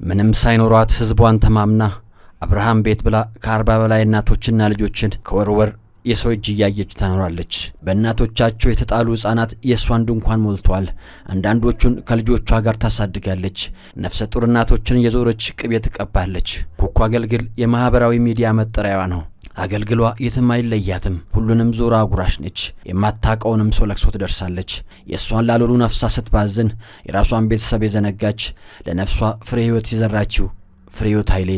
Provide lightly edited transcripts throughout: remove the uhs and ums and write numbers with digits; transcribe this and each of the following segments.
ምንም ሳይኖራት ህዝቧን ተማምና አብርሃም ቤት ብላ ከ40 በላይ እናቶችና ልጆችን ከወርወር የሰው እጅ ያያየች ተኖራለች። በእናቶቻቸው የተጣሉ ህፃናት የሷን ድንኳን ሞልቷል። አንዳንዶቹን ከልጆቿ ጋር ታሳድጋለች። ነፍሰ ጡር እናቶችን የዞረች ቅቤ ትቀባለች። ኩኩ አገልግል የማህበራዊ ሚዲያ መጠሪያዋ ነው። አገልግሏ የትም አይለያትም። ሁሉንም ዞራ አጉራሽ ነች። የማታቀውንም ሰው ለቅሶ ትደርሳለች። የሷን ላልሆኑ ነፍሳ ስትባዝን የራሷን ቤተሰብ የዘነጋች ለነፍሷ ፍሬ ህይወት ይዘራችው ፍሬህይወት ኃይሌ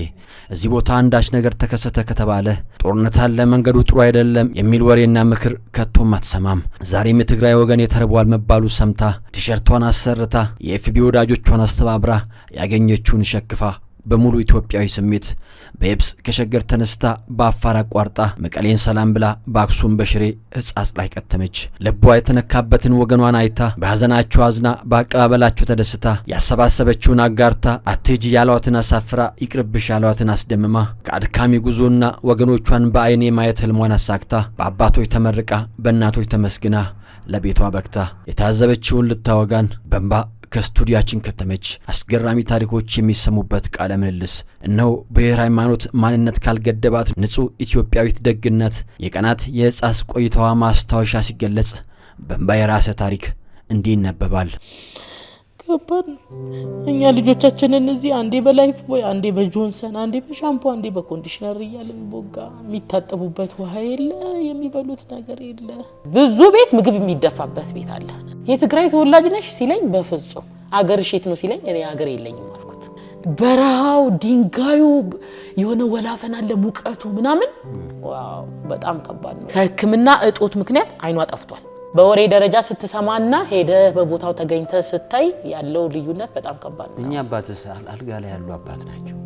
እዚህ ቦታ አንዳች ነገር ተከሰተ ከተባለ ጦርነት አለ፣ መንገዱ ጥሩ አይደለም የሚል ወሬና ምክር ከቶም አትሰማም። ዛሬም የትግራይ ወገን የተርቧል መባሉ ሰምታ ቲሸርቷን አሰርታ የኤፍቢ ወዳጆቿን አስተባብራ ያገኘችውን ሸክፋ በሙሉ ኢትዮጵያዊ ስሜት በየብስ ከሸገር ተነስታ በአፋር አቋርጣ መቀሌን ሰላም ብላ በአክሱም በሽሬ ህጻጽ ላይ ቀተመች። ልቧ የተነካበትን ወገኗን አይታ በሐዘናቸው አዝና በአቀባበላቸው ተደስታ ያሰባሰበችውን አጋርታ አትሂጂ ያሏትን አሳፍራ ይቅርብሽ ያሏትን አስደምማ ከአድካሚ ጉዞና ወገኖቿን በአይኔ ማየት ህልሟን አሳክታ በአባቶች ተመርቃ በእናቶች ተመስግና ለቤቷ በክታ የታዘበችውን ልታወጋን በእንባ ከስቱዲያችን ከተመች። አስገራሚ ታሪኮች የሚሰሙበት ቃለ ምልልስ እነሆ። ብሔር፣ ሃይማኖት፣ ማንነት ካልገደባት ንጹህ ኢትዮጵያዊት ደግነት የቀናት የህጻስ ቆይታዋ ማስታወሻ ሲገለጽ በእንባ የራሰ ታሪክ እንዲህ ይነበባል። ከባድ እኛ ልጆቻችንን እዚህ አንዴ በላይፍ ቦይ፣ አንዴ በጆንሰን፣ አንዴ በሻምፖ፣ አንዴ በኮንዲሽነር እያልን ቦጋ የሚታጠቡበት ውሃ የለ፣ የሚበሉት ነገር የለ። ብዙ ቤት ምግብ የሚደፋበት ቤት አለ። የትግራይ ተወላጅ ነሽ ሲለኝ በፍጹም አገርሽ የት ነው ሲለኝ እኔ አገር የለኝም አልኩት። በረሃው ድንጋዩ የሆነ ወላፈን አለ፣ ሙቀቱ ምናምን ዋው በጣም ከባድ ነው። ከህክምና እጦት ምክንያት አይኗ ጠፍቷል። በወሬ ደረጃ ስትሰማና ሄደ በቦታው ተገኝተ ስታይ ያለው ልዩነት በጣም ከባድ ነው። እኛ አባትስ አልጋ ላይ ያሉ አባት ናቸው።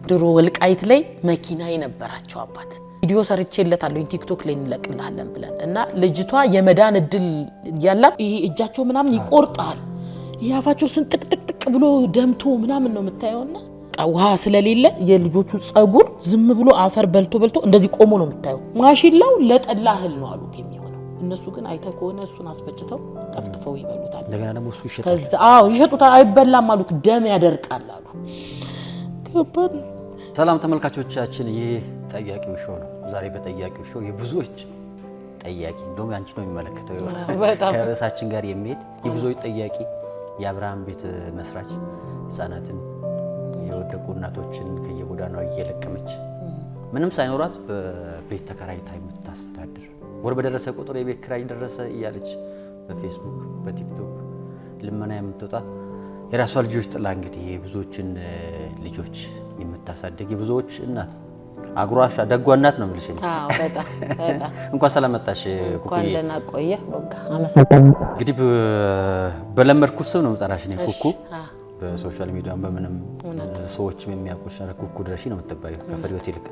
ድሮ ወልቃይት ላይ መኪና የነበራቸው አባት ቪዲዮ ሰርቼለታለሁ ቲክቶክ ላይ እንለቅልሃለን ብለን እና ልጅቷ የመዳን እድል ያላት ይሄ እጃቸው ምናምን ይቆርጣል። ያፋቸው ስንጥቅጥቅ ብሎ ደምቶ ምናምን ነው የምታየውና ውሃ ስለሌለ የልጆቹ ጸጉር ዝም ብሎ አፈር በልቶ እንደዚህ ቆሞ ነው የምታየው። ማሽላው ለጠላ እህል ነው አሉ የሚሆነው። እነሱ ግን አይተ ከሆነ እሱን አስፈጭተው ጠፍጥፈው ይበሉታል። እንደገና ደግሞ እሱ ይሸጣል። ከዛ ይሸጡታል። አይበላም አሉ፣ ደም ያደርቃል አሉ። ከባድ። ሰላም ተመልካቾቻችን፣ ይህ ጠያቂው ሾው ነው። ዛሬ በጠያቂው ሾው የብዙዎች ጠያቂ እንደውም አንቺ ነው የሚመለከተው ከርዕሳችን ጋር የሚሄድ የብዙዎች ጠያቂ የአብርሃም ቤት መስራች ህፃናትን የወደቁ እናቶችን ከየጎዳናው እየለቀመች ምንም ሳይኖራት በቤት ተከራይታ የምታስተዳድር ወር በደረሰ ቁጥር የቤት ኪራይ ደረሰ እያለች በፌስቡክ በቲክቶክ ልመና የምትወጣ የራሷ ልጆች ጥላ እንግዲህ የብዙዎችን ልጆች የምታሳድግ የብዙዎች እናት አጉራሻ ደጓ እናት ነው የምልሽ። በጣም እንኳን ሰላም መጣሽ ኩኩ። እንኳን ደህና ቆየ ቦጋ። አመሰግናለሁ። እንግዲህ በለመድኩት ስም ነው የምጠራሽ እኔ ኩኩ። በሶሻል ሚዲያም በምንም ሰዎች የሚያውቁሽ ኩኩ ድረሺ ነው የምትባየው ከፍሬህይወት ይልቅ።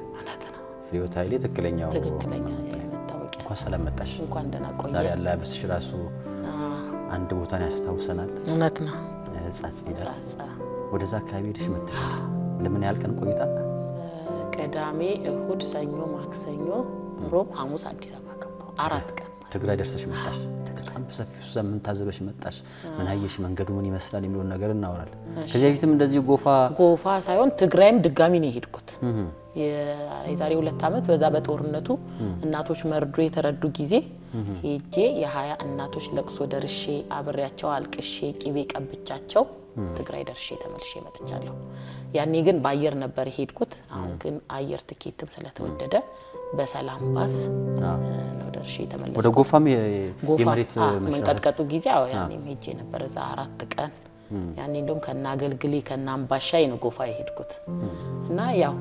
ፍሬህይወት ኃይሌ ትክክለኛው መታወቂያ። እንኳን ሰላም መጣሽ። እንኳን ደህና ቆየ። ዛሬ አለባበስሽ ራሱ አንድ ቦታን ያስታውሰናል። እውነት ነው። ጻጻ ወደዛ አካባቢ ሄደሽ መጥተሽ ለምን ያህል ቀን ቆይታ? ቅዳሜ፣ እሁድ፣ ሰኞ፣ ማክሰኞ፣ ሮብ፣ ሐሙስ አዲስ አበባ ገባሁ። 4 ቀን ትግራይ ደርሰሽ መጣሽ። በጣም በሰፊው ዘመን ታዘበሽ መጣሽ። ምን አየሽ? መንገዱ ምን ይመስላል የሚሉን ነገር እናወራለን። ከዚህ በፊትም እንደዚህ ጎፋ ሳይሆን ትግራይም ድጋሚ ነው የሄድኩት። የዛሬ 2 ዓመት በዛ በጦርነቱ እናቶች መርዶ የተረዱ ጊዜ ሄጄ የ20 እናቶች ለቅሶ ደርሼ አብሬያቸው አልቅሼ ቂቤ ቀብቻቸው ትግራይ ደርሼ ተመልሼ መጥቻለሁ። ያኔ ግን በአየር ነበር ሄድኩት። አሁን ግን አየር ትኬትም ስለተወደደ በሰላም ባስ ነው ደርሼ ተመለስኩ። ወደ ጎፋም የመሬት መንቀጥቀጡ ጊዜ ያኔም ሄጄ ነበር እዛ 4 ቀን። ያኔ እንደውም ከናገልግሊ ከናምባሻይ ነው ጎፋ የሄድኩት እና ያው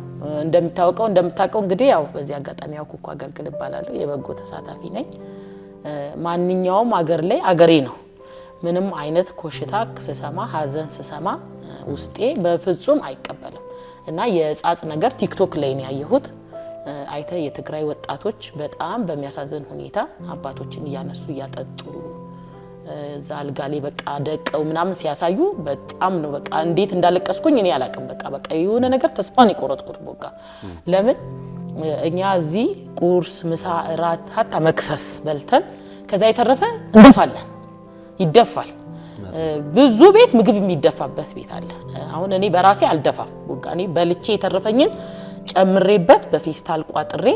እንደምታውቀው እንግዲህ ያው በዚህ አጋጣሚ ያው ኩኩ አገልግል እባላለሁ። የበጎ ተሳታፊ ነኝ። ማንኛውም አገር ላይ አገሬ ነው። ምንም አይነት ኮሽታ ስሰማ ሀዘን ስሰማ ውስጤ በፍጹም አይቀበልም እና የጻጽ ነገር ቲክቶክ ላይ ነው ያየሁት። አይተ የትግራይ ወጣቶች በጣም በሚያሳዝን ሁኔታ አባቶችን እያነሱ እያጠጡ ዛልጋሌ በቃ ደቀው ምናምን ሲያሳዩ በጣም ነው በቃ እንዴት እንዳለቀስኩኝ እኔ አላቅም። በቃ የሆነ ነገር ተስፋን ይቆረጥኩት ቦጋ። ለምን እኛ እዚህ ቁርስ፣ ምሳ፣ እራት ሀታ መክሰስ በልተን ከዛ የተረፈ እንደፋለን ይደፋል። ብዙ ቤት ምግብ የሚደፋበት ቤት አለ አሁን እኔ በራሴ አልደፋም ቦጋ እኔ በልቼ የተረፈኝን ጨምሬበት በፌስታል ቋጥሬ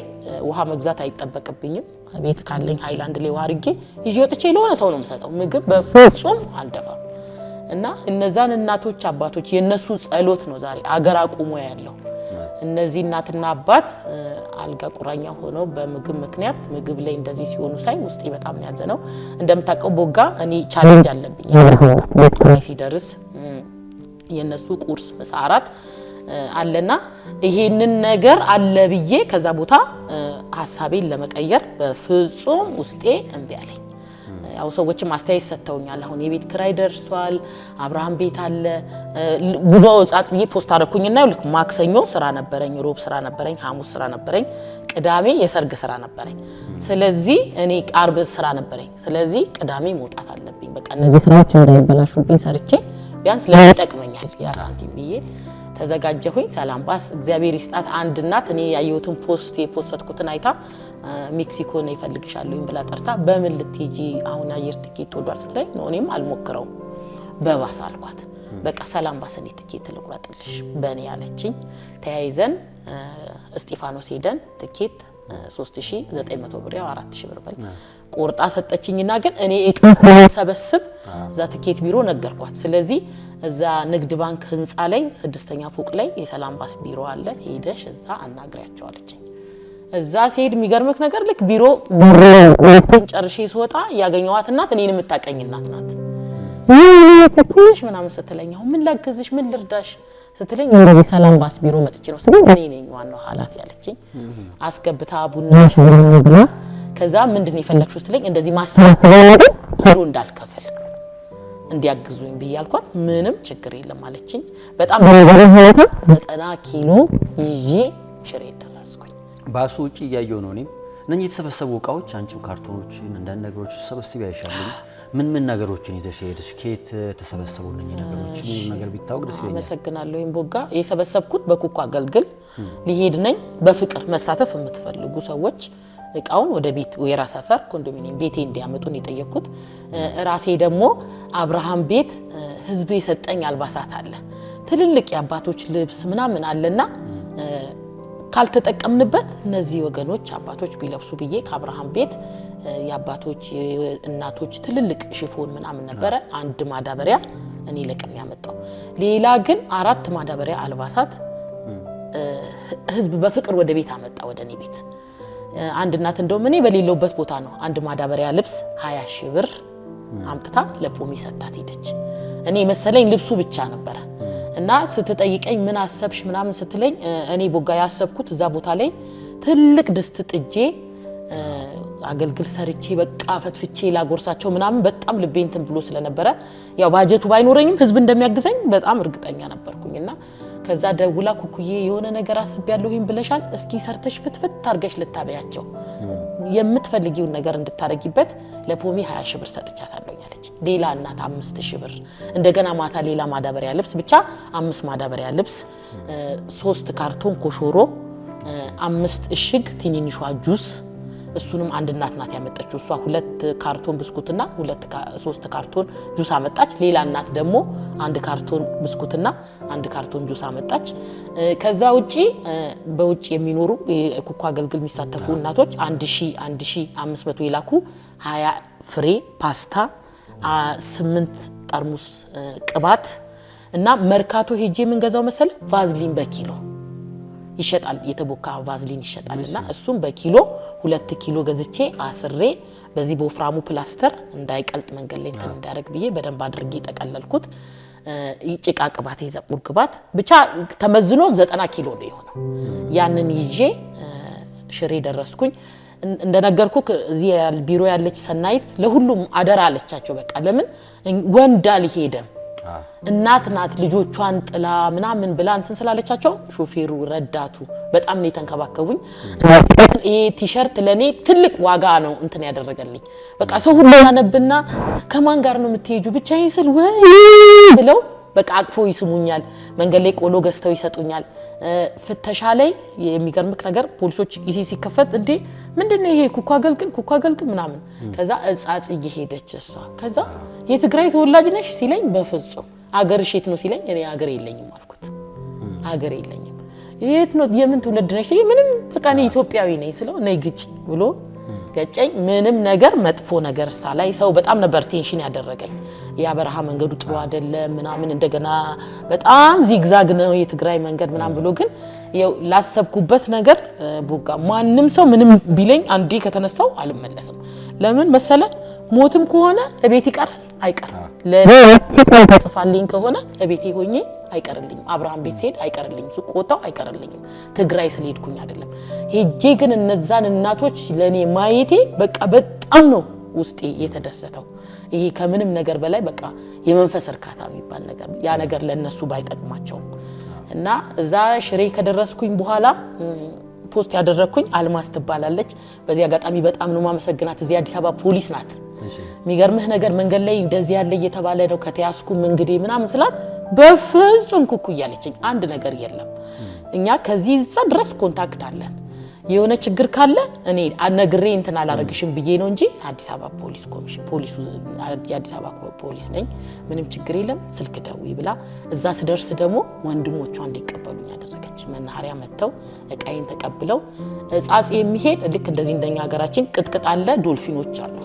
ውሃ መግዛት አይጠበቅብኝም ቤት ካለኝ ሃይላንድ ላይ ውሃ አርጌ ይዤ ወጥቼ ለሆነ ሰው ነው የምሰጠው ምግብ በፍጹም አልደፋም እና እነዛን እናቶች አባቶች የነሱ ጸሎት ነው ዛሬ አገር አቁሞ ያለው እነዚህ እናትና አባት አልጋ ቁራኛ ሆነው በምግብ ምክንያት ምግብ ላይ እንደዚህ ሲሆኑ ሳይ ውስጤ በጣም ያዘነው እንደምታቀው ቦጋ እኔ ቻሌንጅ አለብኝ ቤት ሲደርስ የነሱ ቁርስ ምሳ አራት አለና ይሄንን ነገር አለ ብዬ ከዛ ቦታ ሐሳቤን ለመቀየር በፍጹም ውስጤ እንቢ አለኝ ያው ሰዎችም አስተያየት ሰጥተውኛል አሁን የቤት ክራይ ደርሷል አብርሃም ቤት አለ ጉዞ ጻጽ ብዬ ፖስት አረኩኝና ልክ ማክሰኞ ስራ ነበረኝ ሮብ ስራ ነበረኝ ሐሙስ ስራ ነበረኝ ቅዳሜ የሰርግ ስራ ነበረኝ ስለዚህ እኔ አርብ ስራ ነበረኝ ስለዚህ ቅዳሜ መውጣት አለብኝ በቃ እነዚህ ስራዎች እንዳይበላሹብኝ ሰርቼ ቢያንስ ለጠቅመኛል ያ ሳንቲም ብዬ ተዘጋጀሁኝ ሰላም ባስ እግዚአብሔር ይስጣት አንድ እናት እኔ ያየሁትን ፖስት የፖስትኩትን አይታ ሜክሲኮ ነው ይፈልግሻለሁኝ ብላ ጠርታ በምን ልትጂ አሁን አየር ትኬት ወዷል ስትለኝ ነው እኔም አልሞክረው በባስ አልኳት በቃ ሰላም ባስ እኔ ትኬት ልቁረጥልሽ በኔ ያለችኝ ተያይዘን እስጢፋኖስ ሄደን ትኬት 3900 ብር ያው 4000 ብር በል ቆርጣ ሰጠችኝና ግን እኔ ሰበስብ ዛ ትኬት ቢሮ ነገርኳት ስለዚህ እዛ ንግድ ባንክ ህንጻ ላይ 6ኛ ፎቅ ላይ የሰላም ባስ ቢሮ አለ ሄደሽ እዛ አናግሪያቸው አለችኝ እዛ ሲሄድ የሚገርምክ ነገር ልክ ቢሮ ጨርሼ ስወጣ ያገኘዋት እናት እኔን የምታቀኝ እናት ናት ትንሽ ምናምን ስትለኛው ምን ላግዝሽ ምን ልርዳሽ ስትለኝ እንደዚህ ሰላም ባስ ቢሮ መጥቼ ነው እኔ ነኝ ዋናው ኃላፊ ያለችኝ አስገብታ ቡና ሻይ ብላ ከዛ ምንድነው የፈለግሽው ስትለኝ እንደዚህ ማስተካከል ነገር ኪሎ እንዳልከፈል እንዲያግዙኝ ብያልኳት ምንም ችግር የለም አለችኝ በጣም በረበረ ሆታ 90 ኪሎ ይዤ ሽሬ ደረስኩኝ ባሱ ውጪ ያየው ነው እኔ የተሰበሰቡ ዕቃዎች አንቺም ካርቶኖችን አንዳንድ ነገሮች ተሰበስቢ አይሻልኝ ምን ነገሮችን ይዘሽ ሄድሽ ከየት ተሰበሰቡ እነኚህ ነገሮች ምን ነገር ቢታወቅ ደስ ይለኛል አመሰግናለሁ ቦጋ የሰበሰብኩት በኩኩ አገልግል ሊሄድ ነኝ በፍቅር መሳተፍ የምትፈልጉ ሰዎች እቃውን ወደ ቤት ወይራ ሰፈር ኮንዶሚኒየም ቤቴ እንዲያመጡን የጠየቅኩት ራሴ ደግሞ አብርሃም ቤት ህዝብ የሰጠኝ አልባሳት አለ ትልልቅ የአባቶች ልብስ ምናምን አለና ካልተጠቀምንበት እነዚህ ወገኖች አባቶች ቢለብሱ ብዬ ከአብርሃም ቤት የአባቶች እናቶች ትልልቅ ሽፎን ምናምን ነበረ አንድ ማዳበሪያ እኔ ለቀም ያመጣው ሌላ ግን 4 ማዳበሪያ አልባሳት ህዝብ በፍቅር ወደ ቤት አመጣ ወደ እኔ ቤት አንድ እናት እንደውም እኔ በሌለውበት ቦታ ነው አንድ ማዳበሪያ ልብስ 20,000 ብር አምጥታ ለፖሚ ሰጣት ሄደች እኔ መሰለኝ ልብሱ ብቻ ነበር እና ስትጠይቀኝ ምን አሰብሽ ምናምን ስትለኝ እኔ ቦጋ ያሰብኩት እዛ ቦታ ላይ ትልቅ ድስት ጥጄ አገልግል ሰርቼ በቃ ፈትፍቼ ላጎርሳቸው ምናምን በጣም ልቤ እንትን ብሎ ስለነበረ ያው ባጀቱ ባይኖረኝም ህዝብ እንደሚያግዘኝ በጣም እርግጠኛ ነበርኩኝና ከዛ ደውላ ኩኩዬ የሆነ ነገር አስቤያለሁ ይሄን ብለሻል እስኪ ሰርተሽ ፍትፍት አርገሽ ልታበያቸው የምትፈልጊውን ነገር እንድታረጊበት ለፖሚ 20,000 ብር ሰጥቻታለሁ ያለች ሌላ እናት 5,000 ብር እንደገና ማታ ሌላ ማዳበሪያ ልብስ ብቻ 5 ማዳበሪያ ልብስ 3 ካርቶን ኮሾሮ 5 እሽግ ትንንሿ ጁስ እሱንም አንድ እናት ናት ያመጣችው እሷ 2 ካርቶን ብስኩትና 3 ካርቶን ጁስ አመጣች ሌላ እናት ደግሞ 1 ካርቶን ብስኩትና 1 ካርቶን ጁስ አመጣች ከዛ ውጪ በውጪ የሚኖሩ የኩኩ አገልግል የሚሳተፉ እናቶች 1500 ይላኩ 20 ፍሬ ፓስታ 8 ጠርሙስ ቅባት እና መርካቶ ሄጄ ምን ገዛው መሰለ ቫዝሊን በኪሎ ይሸጣል የተቦካ ቫዝሊን ይሸጣልና እሱም በኪሎ 2 ኪሎ ገዝቼ አስሬ በዚህ በወፍራሙ ፕላስተር እንዳይቀልጥ መንገድ ላይ እንትን እንዳረግ ብዬ በደንብ አድርጌ ተቀለልኩት ይጭቃ ቅባት የዘቁር ቅባት ብቻ ተመዝኖ 90 ኪሎ ነው የሆነው ያንን ይዤ ሽሬ ደረስኩኝ እንደነገርኩክ እዚህ ቢሮ ያለች ሰናይት ለሁሉም አደራ አለቻቸው በቃ ለምን ወንድ አልሄደም እናት ናት ልጆቿን ጥላ ምናምን ብላ እንትን ስላለቻቸው ሾፌሩ ረዳቱ በጣም ነው ተንከባከቡኝ ይሄ ቲሸርት ለኔ ትልቅ ዋጋ ነው እንትን ያደረገልኝ በቃ ሰው ሁሉ ያነብና ከማን ጋር ነው የምትሄጁ ብቻዬን ስል ወይ ብለው በቃ አቅፎ ይስሙኛል መንገድ ላይ ቆሎ ገዝተው ይሰጡኛል ፍተሻ ላይ የሚገርምክ ነገር ፖሊሶች ይሄ ሲከፈት እንዴ ምንድነው ይሄ ኩኩ አገልግል ምናምን ከዛ እጻጽ እየሄደች እሷ ከዛ የትግራይ ተወላጅ ነሽ ሲለኝ በፍጹም አገርሽ የት ነው ሲለኝ እኔ አገር የለኝም አልኩት አገር የለኝም የት ነው የምን ትውልድ ነሽ ሲለኝ ምንም በቃ እኔ ኢትዮጵያዊ ነኝ ስለው ነይ ግጭ ብሎ ገጨኝ ምንም ነገር መጥፎ ነገር ሳላይ ሰው በጣም ነበር ቴንሽን ያደረገኝ ያ በረሃ መንገዱ ጥሩ አይደለም ምናምን እንደገና በጣም ዚግዛግ ነው የትግራይ መንገድ ምናምን ብሎ ግን ያው ላሰብኩበት ነገር ቦጋ ማንንም ሰው ምንም ቢለኝ አንዴ ከተነሳው አልመለስም ለምን መሰለ ሞትም ከሆነ እቤት ይቀራል አይቀርም ለትግራይ ተጽፋልኝ ከሆነ እቤቴ ሆኜ አይቀርልኝም አብርሃም ቤት ሲሄድ አይቀርልኝም ሱቅ ወጣው አይቀርልኝም ትግራይ ስለሄድኩኝ አይደለም ሄጄ ግን እነዛን እናቶች ለኔ ማየቴ በቃ በጣም ነው ውስጤ የተደሰተው ይሄ ከምንም ነገር በላይ በቃ የመንፈስ እርካታ የሚባል ነገር ያ ነገር ለነሱ ባይጠቅማቸው እና እዛ ሽሬ ከደረስኩኝ በኋላ ፖስት ያደረኩኝ አልማስ ትባላለች በዚህ አጋጣሚ በጣም ነው ማመሰግናት እዚህ አዲስ አበባ ፖሊስ ናት የሚገርምህ ነገር መንገድ ላይ እንደዚህ ያለ እየተባለ ነው ከተያስኩም እንግዲህ ምናምን ስላት በፍጹም ኩኩ እያለችኝ አንድ ነገር የለም እኛ ከዚህ ድረስ ኮንታክት አለን የሆነ ችግር ካለ እኔ አነግሬ እንትን አላረግሽም ብዬ ነው እንጂ አዲስ አበባ ፖሊስ ኮሚሽን ፖሊሱ የአዲስ አበባ ፖሊስ ነኝ ምንም ችግር የለም ስልክ ደውይ ብላ እዛ ስደርስ ደግሞ ወንድሞቿ እንዲቀበሉኝ ያደረገች መናኸሪያ መተው እቃዬን ተቀብለው ጻጽ የሚሄድ ልክ እንደዚህ እንደኛ ሀገራችን ቅጥቅጥ አለ ዶልፊኖች አሉ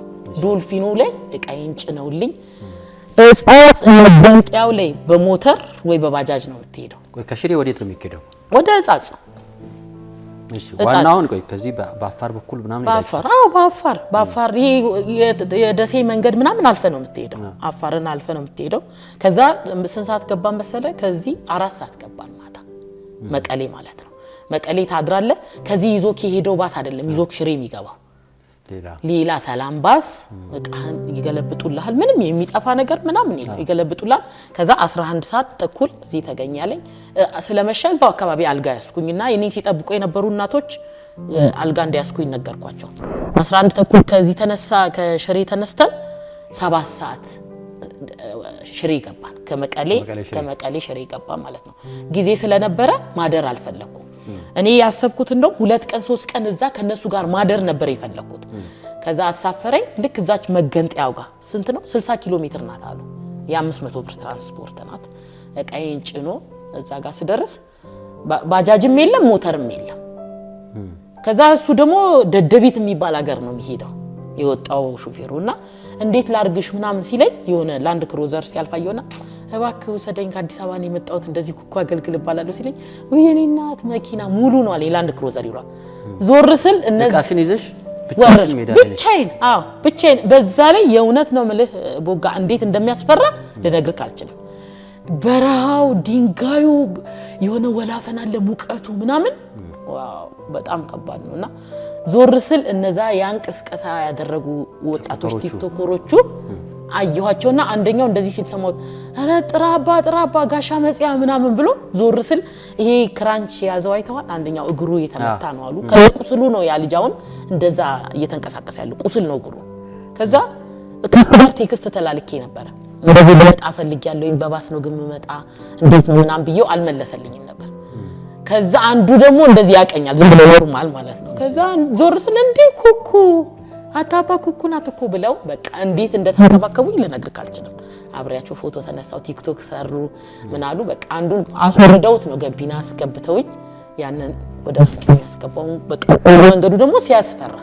ዶልፊኑ ላይ እቃዬን ጭነውልኝ ጻጽ መገንጠያው ላይ በሞተር ወይ በባጃጅ ነው የምትሄደው ከሽሬ ወዴት ነው የሚሄደው ወደ ጻጽ እሺ ዋናውን ቆይ ከዚህ በአፋር በኩል ምናምን በአፋር የደሴ መንገድ ምናምን አልፈ ነው የምትሄደው አፋርን አልፈ ነው የምትሄደው ከዛ ስንት ሰዓት ገባን መሰለ ከዚህ 4 ሰዓት ገባን ማታ መቀሌ ማለት ነው መቀሌ ታድራለ ከዚህ ይዞክ ሄደው ባስ አይደለም ይዞክ ሽሬ የሚገባው ሌላ ሰላም ባስ እቃህን ይገለብጡልሃል ምንም የሚጠፋ ነገር ምናምን የለም ይገለብጡልሃል ከዛ 11 ሰዓት ተኩል እዚህ ተገኛለኝ ስለመሸ እዛው አካባቢ አልጋ ያስኩኝና የኔ ሲጠብቁ የነበሩ እናቶች አልጋ እንዲያስኩኝ ነገርኳቸው 11 ተኩል ከዚህ ተነሳ ከሽሬ ተነስተን 7 ሰዓት ሽሬ ገባን ከመቀሌ ሽሬ ገባን ማለት ነው ጊዜ ስለነበረ ማደር አልፈለኩም እኔ ያሰብኩት እንደው 2 ቀን 3 ቀን እዛ ከነሱ ጋር ማደር ነበር የፈለኩት ከዛ አሳፈረኝ ልክ እዛች መገንጠያው ጋር ስንት ነው 60 ኪሎ ሜትር ናት አሉ የ500 ብር ትራንስፖርት ናት እቃዬን ጭኖ እዛ ጋር ስደርስ ባጃጅም የለም ሞተርም የለም ከዛ እሱ ደግሞ ደደቢት የሚባል ሀገር ነው የሚሄደው የወጣው ሹፌሩና እንዴት ላርግሽ ምናምን ሲለኝ የሆነ ላንድ ክሩዘር ሲያልፋየውና እባክህ ወሰደኝ ከአዲስ አበባ ነው የመጣሁት እንደዚህ ኩኩ አገልግል ባላለው ሲለኝ ወየኔ እናት መኪና ሙሉ ነው አለ ላንድ ክሩዘር ይሏል ዞር ስል እነዚህ ቃሽን ይዘሽ ብቻዬን በዛ ላይ የእውነት ነው ምልህ ቦጋ እንዴት እንደሚያስፈራ ልነግርህ አልችልም በረሃው ድንጋዩ የሆነ ወላፈን አለ ሙቀቱ ምናምን ዋው በጣም ከባድ ነውና ዞር ስል እነዛ ያንቅስቀሳ ያደረጉ ወጣቶች ቲክቶከሮቹ አየኋቸውና አንደኛው እንደዚህ ሲተሰማው አረ ጥራባ ጋሻ መጽያ ምናምን ብሎ ዞር ስል ይሄ ክራንች ያዘው አይተዋል አንደኛው እግሩ የተመታ ነው አሉ ከቁስሉ ነው ያ ልጅ አሁን እንደዛ እየተንቀሳቀሰ ያለው ቁስል ነው እግሩ ከዛ በቃ ቴክስት ተላልኬ ነበር እንደዚህ በመጣ ፈልጊያለሁኝ በባስ ነው ግን መጣ እንዴት ነው ምናምን ብየው አልመለሰልኝም ነበር ከዛ አንዱ ደግሞ እንደዚህ ያቀኛል ዝም ብሎ ኖርማል ማለት ነው ከዛ ዞር ስል እንዴ ኩኩ አታባ ኩኩ ናት እኮ ብለው በቃ እንዴት እንደተባከቡኝ ልነግርህ አልችልም አብሬያቸው ፎቶ ተነሳው ቲክቶክ ሰሩ ምናሉ በቃ አንዱን አስወርደውት ነው ገቢና አስገብተውኝ ያንን ወደ ፍቅር ያስገባው በቃ መንገዱ ደግሞ ሲያስፈራ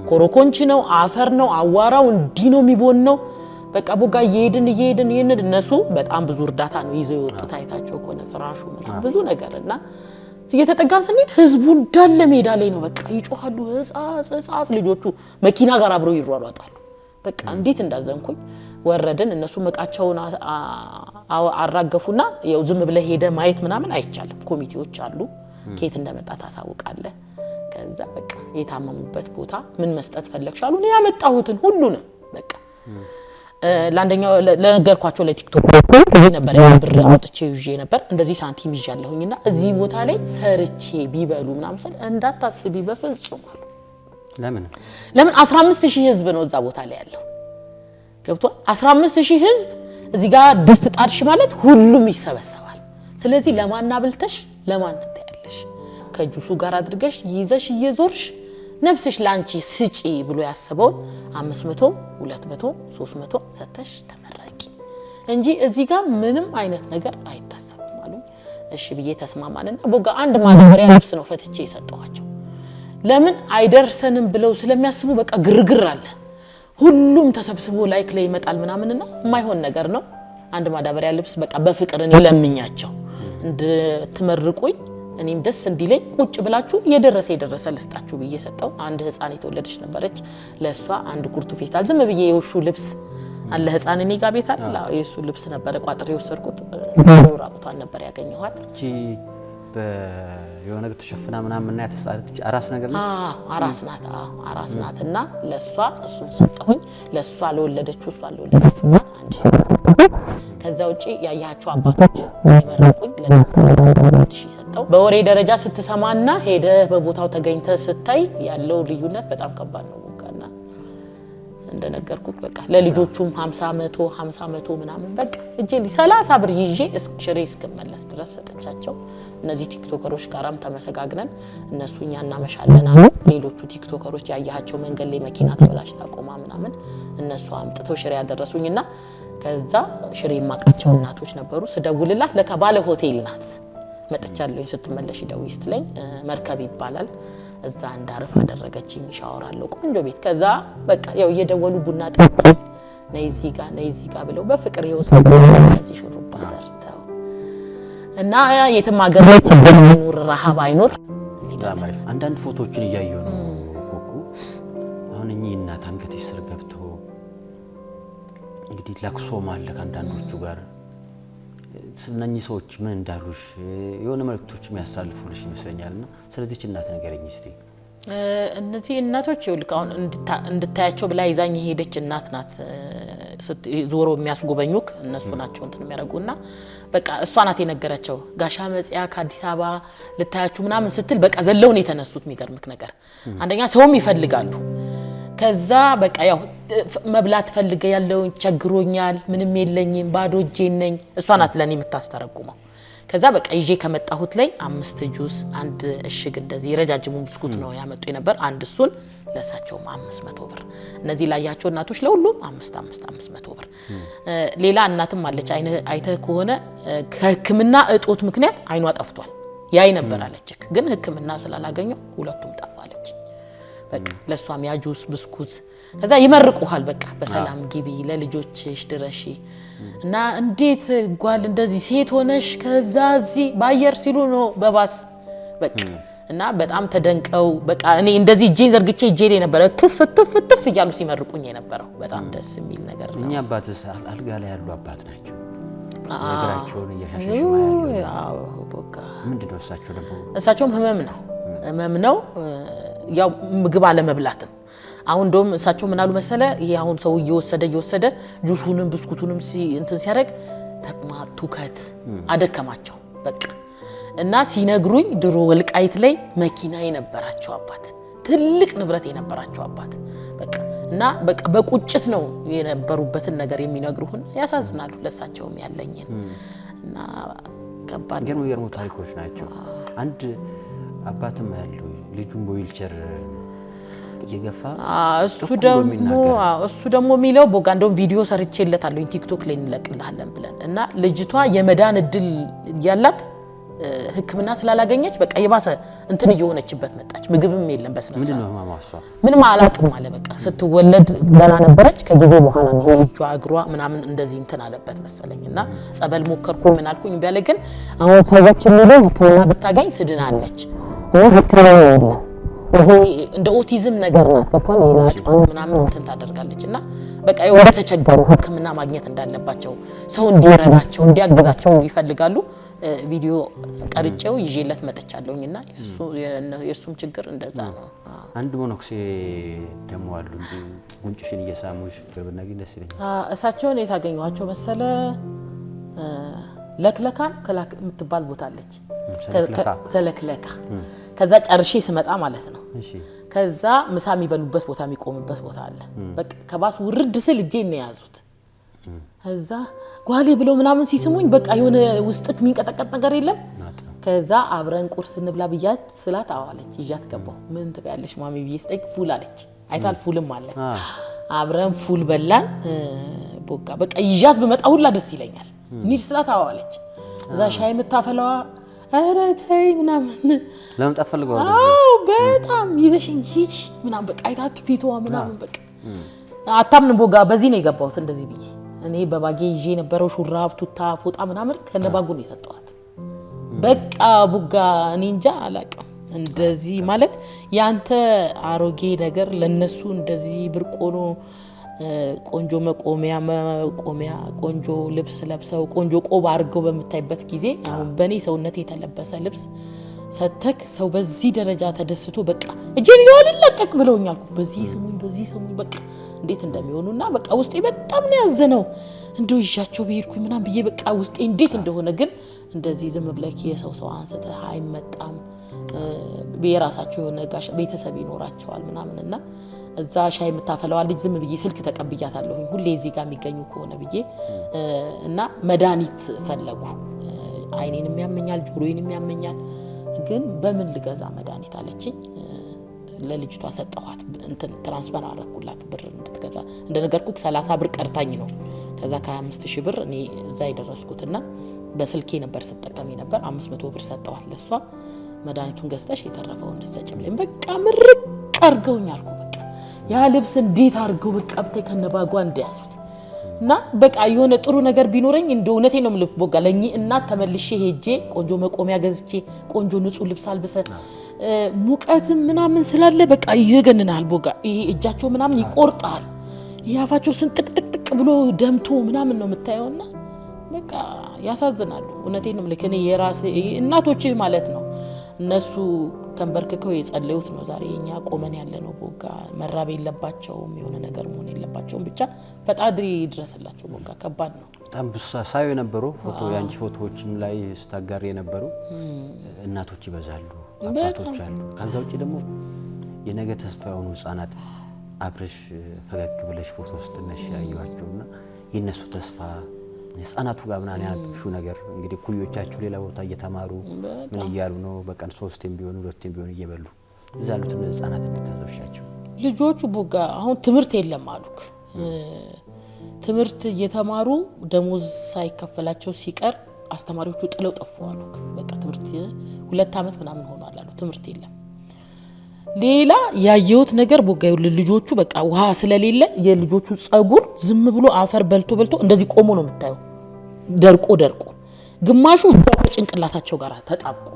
ኮሮኮንቺ ነው አፈር ነው አዋራው እንዲ ነው የሚቦን ነው በቃ ቦጋ እየሄድን እነሱ በጣም ብዙ እርዳታ ነው ይዘው የወጡት አይታቸው ኮነ ፍራሹ ምናምን ብዙ ነገርና እየተጠጋን ስንሄድ ህዝቡ እንዳለ ሜዳ ላይ ነው በቃ ይጮሃሉ ህፃጽ ልጆቹ መኪና ጋር አብረው ይሯሯጣሉ በቃ እንዴት እንዳዘንኩኝ ወረድን እነሱ መቃቸውን አራገፉና ያው ዝም ብለ ሄደ ማየት ምናምን አይቻልም ኮሚቴዎች አሉ ኬት እንደመጣ ታሳውቃለ ከዛ በቃ የታመሙበት ቦታ ምን መስጠት ፈለግሻሉ ነው ያመጣሁትን ሁሉንም በቃ ላንደኛው ለነገርኳቸው ለቲክቶክ ነበር ብር አውጥቼ ይዤ ነበር እንደዚህ ሳንቲም ይዣለሁኝና እዚህ ቦታ ላይ ሰርቼ ቢበሉ ምናምን ሰል እንዳታስቢ በፍጹም ለምን 15000 ህዝብ ነው እዛ ቦታ ላይ ያለው ገብቷል 15000 ህዝብ እዚህ ጋር ድስት ጣድሽ ማለት ሁሉም ይሰበሰባል ስለዚህ ለማን አብልተሽ ለማን ትተያለሽ ከጁሱ ጋር አድርገሽ ይዘሽ እየዞርሽ ነፍስሽ ላንቺ ስጪ ብሎ ያሰበው 500 200 300 ሰተሽ ተመረቂ እንጂ እዚህ ጋር ምንም አይነት ነገር አይታሰብም አሉ እሺ ብዬ ተስማማንና ቦጋ አንድ ማዳበሪያ ልብስ ነው ፈትቼ የሰጠዋቸው ለምን አይደርሰንም ብለው ስለሚያስቡ በቃ ግርግር አለ ሁሉም ተሰብስቦ ላይክ ላይ ይመጣል ምናምንና የማይሆን ነገር ነው አንድ ማዳበሪያ ልብስ በቃ በፍቅርን ይለምኛቸው እንድትመርቁኝ እኔም ደስ እንዲለኝ ቁጭ ብላችሁ የደረሰ ልስጣችሁ ብዬ ሰጠው አንድ ህፃን የተወለደች ነበረች ለሷ አንድ ኩርቱ ፌስታል ዝም ብዬ የውሹ ልብስ አለ ህፃን እኔ ጋር ቤት አለ የሱ ልብስ ነበር ቋጥሬ ወሰርኩት ራቁቷን ነበር ያገኘኋት እቺ በየሆነ ነገር ተሸፍና ምናምን ያተሳለች አራስ ነገር ነች አራስ ናትና ለሷ እሱን ሰጠሁኝ ለሷ ለወለደችው አንድ ከዛ ውጪ ያያቸው አባቶች ይመረቁኝ ለነሱ ሰጠው በወሬ ደረጃ ስትሰማና ሄደ በቦታው ተገኝተ ስታይ ያለው ልዩነት በጣም ከባድ ነው ወጋና እንደነገርኩት በቃ ለልጆቹም 50 100 ምናምን በቃ እጄ 30 ብር ይዤ ሽሬ እስከመለስ ድረስ ሰጠቻቸው እነዚህ ቲክቶከሮች ጋራም ተመሰጋግነን እነሱኛና መሻለና ሌሎቹ ቲክቶከሮች ያያቸው መንገድ ላይ መኪና ተበላሽታ ቆማ ምናምን እነሱ አምጥተው ሽሬ ያደረሱኝና ከዛ ሽሬ ማቃቸው እናቶች ነበሩ ስደውልላት ለካ ባለ ሆቴል ናት መጥቻለሁ ስትመለሽ ደውይ ስትለኝ መርከብ ይባላል እዛ እንዳርፍ አደረገችኝ ሻወር አለው ቆንጆ ቤት ከዛ በቃ ያው እየደወሉ ቡና ጠጪ ነይ እዚህ ጋር ብለው በፍቅር ይወስዱ እዚህ ሹሩባ ሰርተው እና የትም ሀገር ላይ ችግር አይኖር ረሃብ አይኖር ዳማሪ አንዳንድ ፎቶዎችን እያየሁ ነው ኮኩ አሁን እኚህ እናት አንገቴ ስር ገብተው እንግዲህ ለቅሶ ማለት አንዳንዶቹ ጋር ስለነኚህ ሰዎች ምን እንዳሉሽ የሆነ መልክቶች የሚያሳልፉልሽ ይመስለኛልና ስለዚህ እናት ነገርኝ እስቲ እነዚህ እናቶች ይልቃውን እንድታያቸው ብላ ይዛኝ ሄደች እናት ናት ዞሮ የሚያስጎበኙክ እነሱ ናቸው እንትን የሚያረጉና በቃ እሷ ናት የነገረቸው ጋሻ መጽያ ከአዲስ አበባ ልታያችሁ ምናምን ስትል በቃ ዘለውን የተነሱት የሚገርምክ ነገር አንደኛ ሰውም ይፈልጋሉ ከዛ በቃ ያው መብላት ፈልገ ያለው ቸግሮኛል ምንም የለኝም ባዶ እጄን ነኝ እሷ ናት ለኔ የምታስተረጉመው ከዛ በቃ ይዤ ከመጣሁት ላይ 5 ጁስ አንድ እሽግ እንደዚህ ረጃጅሙ ብስኩት ነው ያመጡ የነበር አንድ እሱን ለሳቸው 500 ብር እነዚህ ላያቸው እናቶች ለሁሉም 500 ብር ሌላ እናትም አለች አይተ ከሆነ ከህክምና እጦት ምክንያት አይኗ ጠፍቷል ያይ ነበር አለችክ ግን ህክምና ስላላገኘው ሁለቱም ጠፋለች በቃ ለሷም ያ ጁስ ብስኩት ከዛ ይመርቁሃል በቃ በሰላም ግቢ ለልጆችሽ ድረሺ እና እንዴት ጓል እንደዚህ ሴት ሆነሽ ከዛ እዚህ ባየር ሲሉ ነው በባስ በቃ እና በጣም ተደንቀው በቃ እኔ እንደዚህ እጄን ዘርግቼ እጄ ላይ ነበር ትፍ እያሉ ሲመርቁኝ የነበረው በጣም ደስ የሚል ነገር ነው እኛ አባትስ አልጋ ላይ ያሉ አባት ናቸው ነገራቸውን እያሻሻሉ ያለው በቃ ምንድነው እሳቸውም ህመም ነው ያው ምግብ አለ መብላትም አሁን ዶም እሳቸው ምን አሉ መሰለ ይሄ አሁን ሰው እየወሰደ ጁሱንም ብስኩቱንም እንትን ሲያረግ ተቅማጡከት አደከማቸው በቃ እና ሲነግሩኝ ድሮ ወልቃይት ላይ መኪና የነበራቸው አባት ትልቅ ንብረት የነበራቸው አባት በቃ እና በቃ በቁጭት ነው የነበሩበትን ነገር የሚነግሩን ያሳዝናሉ ለሳቸውም ያለኝን እና ከባድ ነው ታሪኮች ናቸው አንድ አባትም ያለው ልጁን በዊልቸር ይገፋ እሱ ደግሞ ሚለው ቦጋ እንደውም ቪዲዮ ሰርቼለታለሁ ቲክቶክ ላይ እንለቅልሃለን ብለን እና ልጅቷ የመዳን እድል ያላት ህክምና ስላላገኘች በቃ የባሰ እንትን እየሆነችበት መጣች ምግብም የለም በስነ ስርዓት ምንም አላውቅም አለ በቃ ስትወለድ ገና ነበረች ከጊዜ በኋላ ነው ልጇ እግሯ ምናምን እንደዚህ እንትን አለበት መሰለኝና ጸበል ሞከርኩ ምን አልኩኝ ቢያለ ግን አሁን ሰዎች የሚለው ህክምና ብታገኝ ትድናለች ህክምና የለም ይሄ እንደ ኦቲዝም ነገር ናት ከፋን ይላጫው ምናምን እንትን ታደርጋለችና በቃ ወደ ተቸገሩ ህክምና ማግኘት እንዳለባቸው ሰው እንዲረዳቸው እንዲያግዛቸው ይፈልጋሉ ቪዲዮ ቀርጬው ይዤለት መጥቻለሁኝና የሱም ችግር እንደዛ ነው አንድ ሞኖክሴ ደሞ አሉ እንዴ ጉንጭሽን እየሳሙሽ በበናጊ ደስ ይለኛል እሳቸውን የታገኙዋቸው መሰለ ለክለካን ከላክ የምትባል ቦታ አለች ዘለክለካ ከዛ ጨርሼ ስመጣ ማለት ነው እሺ ከዛ ምሳ የሚበሉበት ቦታ የሚቆምበት ቦታ አለ በቃ ከባስ ውርድ ስል እጄን ነው ያዙት ከዛ ጓሌ ብለው ምናምን ሲስሙኝ በቃ የሆነ ውስጥክ የሚንቀጠቀጥ ነገር የለም ከዛ አብረን ቁርስ እንብላ ብያት ስላት አዋለች ይያት ገባው ምን ትበያለሽ ማሚ ብዬ ስጠይቅ ፉል አለች አይታል ፉልም አለ አብረን ፉል በላን ቦጋ በቃ ይያት በመጣ ሁላ ደስ ይለኛል እንሂድ ስላት አዋለች እዛ ሻይ የምታፈላዋ ኧረ ተይ ምናምን ለምጣት ፈልገው በጣም ይዘሽኝ ሂጂ ምናምን በቃ አይታት ፊቷ ምናምን በቃ አታምን ቦጋ በዚህ ነው የገባሁት እንደዚህ ብዬ እኔ በባጌ ይዤ ነበረው ሹራብ ቱታ ፎጣ ምናምን ከነባጉ ነው የሰጠዋት በቃ ቦጋ እኔ እንጃ አላውቅም እንደዚህ ማለት ያንተ አሮጌ ነገር ለነሱ እንደዚህ ብርቆኖ ቆንጆ መቆሚያ ቆንጆ ልብስ ለብሰው ቆንጆ ቆብ አድርገው በመታይበት ጊዜ አሁን በኔ ሰውነት የተለበሰ ልብስ ሰተክ ሰው በዚህ ደረጃ ተደስቶ በቃ እጄን ይወልልቀቅ ብለውኛል በዚህ ስሙኝ በቃ እንዴት እንደሚሆኑና በቃ ውስጤ በጣም ነው ያዘነው እንደው ይሻቸው በሄድኩኝ ምናም ብዬ በቃ ውስጤ እንዴት እንደሆነ ግን እንደዚህ ዝም ብለክ የሰው አንሰተ አይመጣም በየራሳቸው የሆነ ጋሽ ቤተሰብ ይኖራቸዋል ምናምንና እዛ ሻይ የምታፈላው ልጅ ዝም ብዬ ስልክ ተቀብያታለሁ ሁሌ እዚህ ጋር የሚገኙ ከሆነ ብዬ እና መድኃኒት ፈለጉ አይኔንም ያመኛል ጆሮዬንም ያመኛል ግን በምን ልገዛ መድኃኒት አለችኝ ለልጅቷ ሰጠኋት እንትን ትራንስፈር አረኩላት ብር እንድትገዛ እንደነገርኩክ 30 ብር ቀርታኝ ነው ከዛ ከ25000 ብር እኔ እዛ ይደረስኩትና በስልኬ ነበር ተጠቀሚ ነበር 500 ብር ሰጠኋት ለሷ መድኃኒቱን ገዝተሽ የተረፈው እንድትሰጭልኝ በቃ ምርቅ አርገውኛል በቃ ያ ልብስ እንዴት አርገው በቃ በተ ከነባጓ እንደያዙት እና በቃ የሆነ ጥሩ ነገር ቢኖርኝ እንደውነቴ ነው ምልፍ ቦጋ ለኝ እናት ተመልሼ ሄጄ ቆንጆ መቆሚያ ገዝቼ ቆንጆ ንጹህ ልብስ አልበሰ ሙቀት ምናምን ስላለ በቃ ይገነናል ቦጋ ይሄ እጃቸው ምናምን ይቆርጣል ያፋቸው ስንጥቅጥቅ ብሎ ደምቶ ምናምን ነው የምታየውና በቃ ያሳዝናሉ እውነቴ ነው ምልክ እኔ የራሴ እናቶች ማለት ነው እነሱ ተንበርክከው የጸለዩት ነው ዛሬ የኛ ቆመን ያለ ነው ቦጋ መራብ የለባቸውም የሆነ ነገር መሆን የለባቸውም ብቻ ፈጣሪ ይድረስላቸው ቦጋ ከባድ ነው በጣም ሳዩ የነበሩ ፎቶ ያንቺ ፎቶዎችም ላይ ስታጋሪ የነበሩ እናቶች ይበዛሉ አባቶች አሉ ከዛ ውጪ ደግሞ የነገ ተስፋ የሆኑ ህፃናት አብረሽ ፈገግ ብለሽ ፎቶ ስትነሽ ያዩዋቸውና የነሱ ተስፋ ህፃናቱ ጋር ምናን ያልኩሽ ነገር እንግዲህ ኩዮቻችሁ ሌላ ቦታ እየተማሩ ምን ይያሉ ነው በቀን 3ም ቢሆን 2ም ቢሆን እየበሉ እዛሉት ህፃናት እንድታዘብሻቸው ልጆቹ ቦጋ አሁን ትምህርት የለም አሉክ ትምህርት እየተማሩ ደሞዝ ሳይከፈላቸው ሲቀር አስተማሪዎቹ ጥለው ጠፉ አሉክ በቃ ትምህርት 2 አመት ምናምን ሆኗል አሉ ትምህርት የለም ሌላ ያየሁት ነገር ቦጋ ልጆቹ በቃ ውሃ ስለሌለ የልጆቹ ጸጉር ዝም ብሎ አፈር በልቶ እንደዚህ ቆሞ ነው የምታየው ደርቆ ግማሹ ጭንቅላታቸው ጋር ተጣብቆ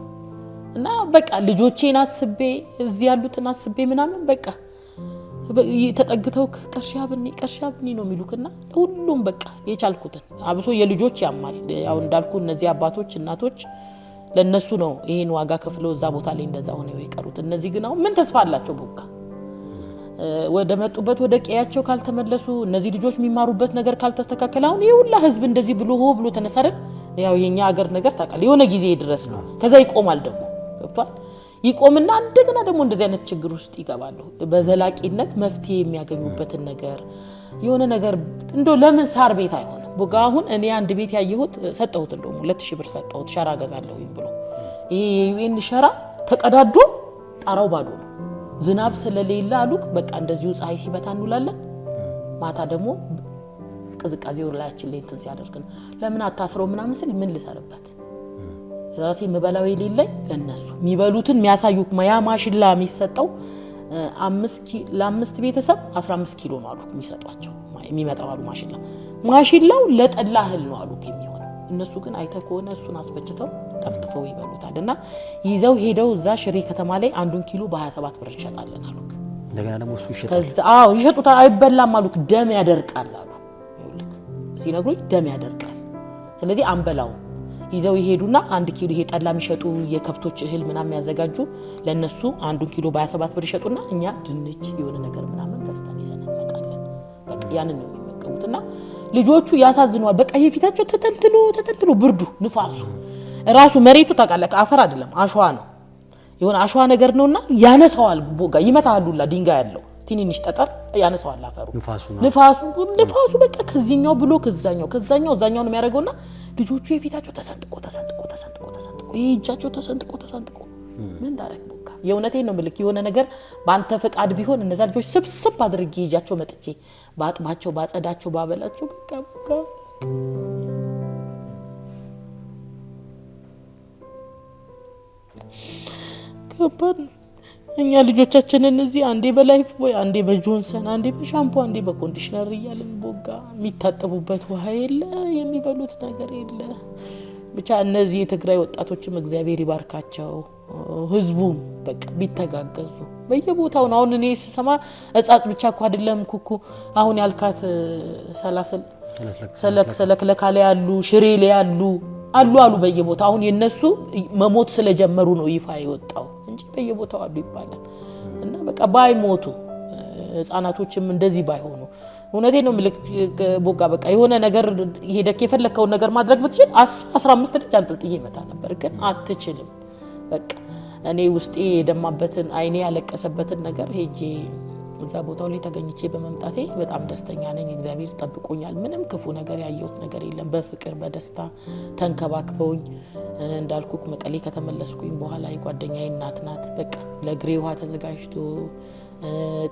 እና በቃ ልጆቼን አስቤ እዚህ ያሉትን አስቤ ምናምን በቃ ተጠግተው ቀርሻብኒ ነው የሚሉክና ሁሉም በቃ የቻልኩትን አብሶ የልጆች ያማል ያው እንዳልኩ እነዚህ አባቶች እናቶች ለነሱ ነው ይሄን ዋጋ ከፍለው እዛ ቦታ ላይ እንደዛ ሆነው የቀሩት እነዚህ ግን አሁን ምን ተስፋ አላቸው ቦጋ ወደ መጡበት ወደ ቀያቸው ካልተመለሱ እነዚህ ልጆች የሚማሩበት ነገር ካልተስተካከለ አሁን ይሁላ ህዝብ እንደዚህ ብሎ ተነሳረን ያው የኛ ሀገር ነገር ታውቃለህ የሆነ ጊዜ ድረስ ነው ከዛ ይቆማል ደግሞ ገብቷል ይቆምና እንደገና ደግሞ እንደዚህ አይነት ችግር ውስጥ ይገባሉ በዘላቂነት መፍትሄ የሚያገኙበትን ነገር የሆነ ነገር እንደው ለምን ሳር ቤት አይሆንም ቦጋ አሁን እኔ አንድ ቤት ያየሁት ሰጠሁት እንደው 2000 ብር ሰጠሁት ሸራ ገዛለሁኝ ብሎ ይሄ የዩኤን ሸራ ተቀዳዶ ጣራው ባዶ ነው ዝናብ ስለሌለ አሉክ በቃ እንደዚሁ ፀሐይ ሲበታ እንውላለን ማታ ደግሞ ቅዝቃዜው ላያችን ላይ እንትን ሲያደርግን ለምን አታስረው ምናምን ስል ምን ልሰርበት ራሴ መበላው የሌለኝ ለነሱ የሚበሉትን የሚያሳዩክ ማያ ማሽላ የሚሰጠው 5 ቤተሰብ 15 ኪሎ ነው አሉክ የሚሰጧቸው የሚመጣው አሉ ማሽላው ለጠላህል ነው አሉክ የሚሆነው እነሱ ግን አይተህ ከሆነ እሱን አስፈጭተው ጠፍጥፈው ይበሉታልና ይዘው ሄደው እዛ ሽሬ ከተማ ላይ 1 ኪሎ በ27 ብር ይሸጣለን አሉክ እንደገና ደግሞ እሱ ይሸጣል ከዛ ይሸጡታ አይበላም አሉክ ደም ያደርቃል አሉ ይልክ ሲነግሩኝ ደም ያደርቃል ስለዚህ አንበላው ይዘው ይሄዱና 1 ኪሎ ይሄ ጠላ የሚሸጡ የከብቶች እህል ምናምን ያዘጋጁ ለነሱ 1 ኪሎ በ27 ብር ይሸጡና እኛ ድንች የሆነ ነገር ምናምን ገዝተን ይዘን እንመጣለን በቃ ያንን ነው የሚመገቡትና ልጆቹ ያሳዝኗል በቃ የፊታቸው ተተልትሎ ብርዱ ንፋሱ ራሱ መሬቱ ታቃለක አፈር አይደለም አሸዋ ነው የሆነ አሸዋ ነገር ነውና ያነሳዋል ቦጋ ይመታሉላ ድንጋይ ያለው ትንንሽ ጠጠር ያነሳዋል አፈሩ ንፋሱ በቃ ከዚህኛው ብሎ ከዛኛው ነው የሚያደርገውና ልጆቹ የፊታቸው ተሰንጥቆ እጃቸው ተሰንጥቆ ምን ዳረክ ቦካ የእውነቴን ነው ምልክ የሆነ ነገር ባንተ ፈቃድ ቢሆን እነዛ ልጆች ስብስብ አድርጌ እጃቸው መጥቼ ባጥባቸው ባጸዳቸው ባበላቸው በቃ ከባድ እኛ ልጆቻችንን እዚህ አንዴ በላይፍ ቦይ አንዴ በጆንሰን አንዴ በሻምፖ አንዴ በኮንዲሽነር እያልን ቦጋ የሚታጠቡበት ውሃ የለ የሚበሉት ነገር የለ ብቻ እነዚህ የትግራይ ወጣቶችም እግዚአብሔር ይባርካቸው ህዝቡም በቃ ቢተጋገዙ በየቦታው ነው አሁን እኔ ስሰማ እጻጽ ብቻ እኮ አይደለም ኩኩ አሁን ያልካት ሰላሰል ሰለክለካለ ያሉ ሽሬሌ አሉ በየቦታው አሁን የነሱ መሞት ስለጀመሩ ነው ይፋ ይወጣው እንጂ በየቦታው አሉ ይባላል እና በቃ ባይሞቱ ህፃናቶችም እንደዚህ ባይሆኑ እውነቴን ነው ምልክ ቦጋ በቃ የሆነ ነገር ሄደክ የፈለከው ነገር ማድረግ ብትችል 15 ልጅ አንጠልጥዬ መታ ነበር ግን አትችልም በቃ እኔ ውስጤ የደማበትን አይኔ ያለቀሰበትን ነገር ሄጄ እዛ ቦታው ላይ ተገኝቼ በመምጣቴ በጣም ደስተኛ ነኝ እግዚአብሔር ተጠብቆኛል ምንም ክፉ ነገር ያየሁት ነገር የለም በፍቅር በደስታ ተንከባክበውኝ እንዳልኩክ መቀሌ ከተመለስኩኝ በኋላ የጓደኛዬ እናት ናት በቃ ለግሬ ውሃ ተዘጋጅቶ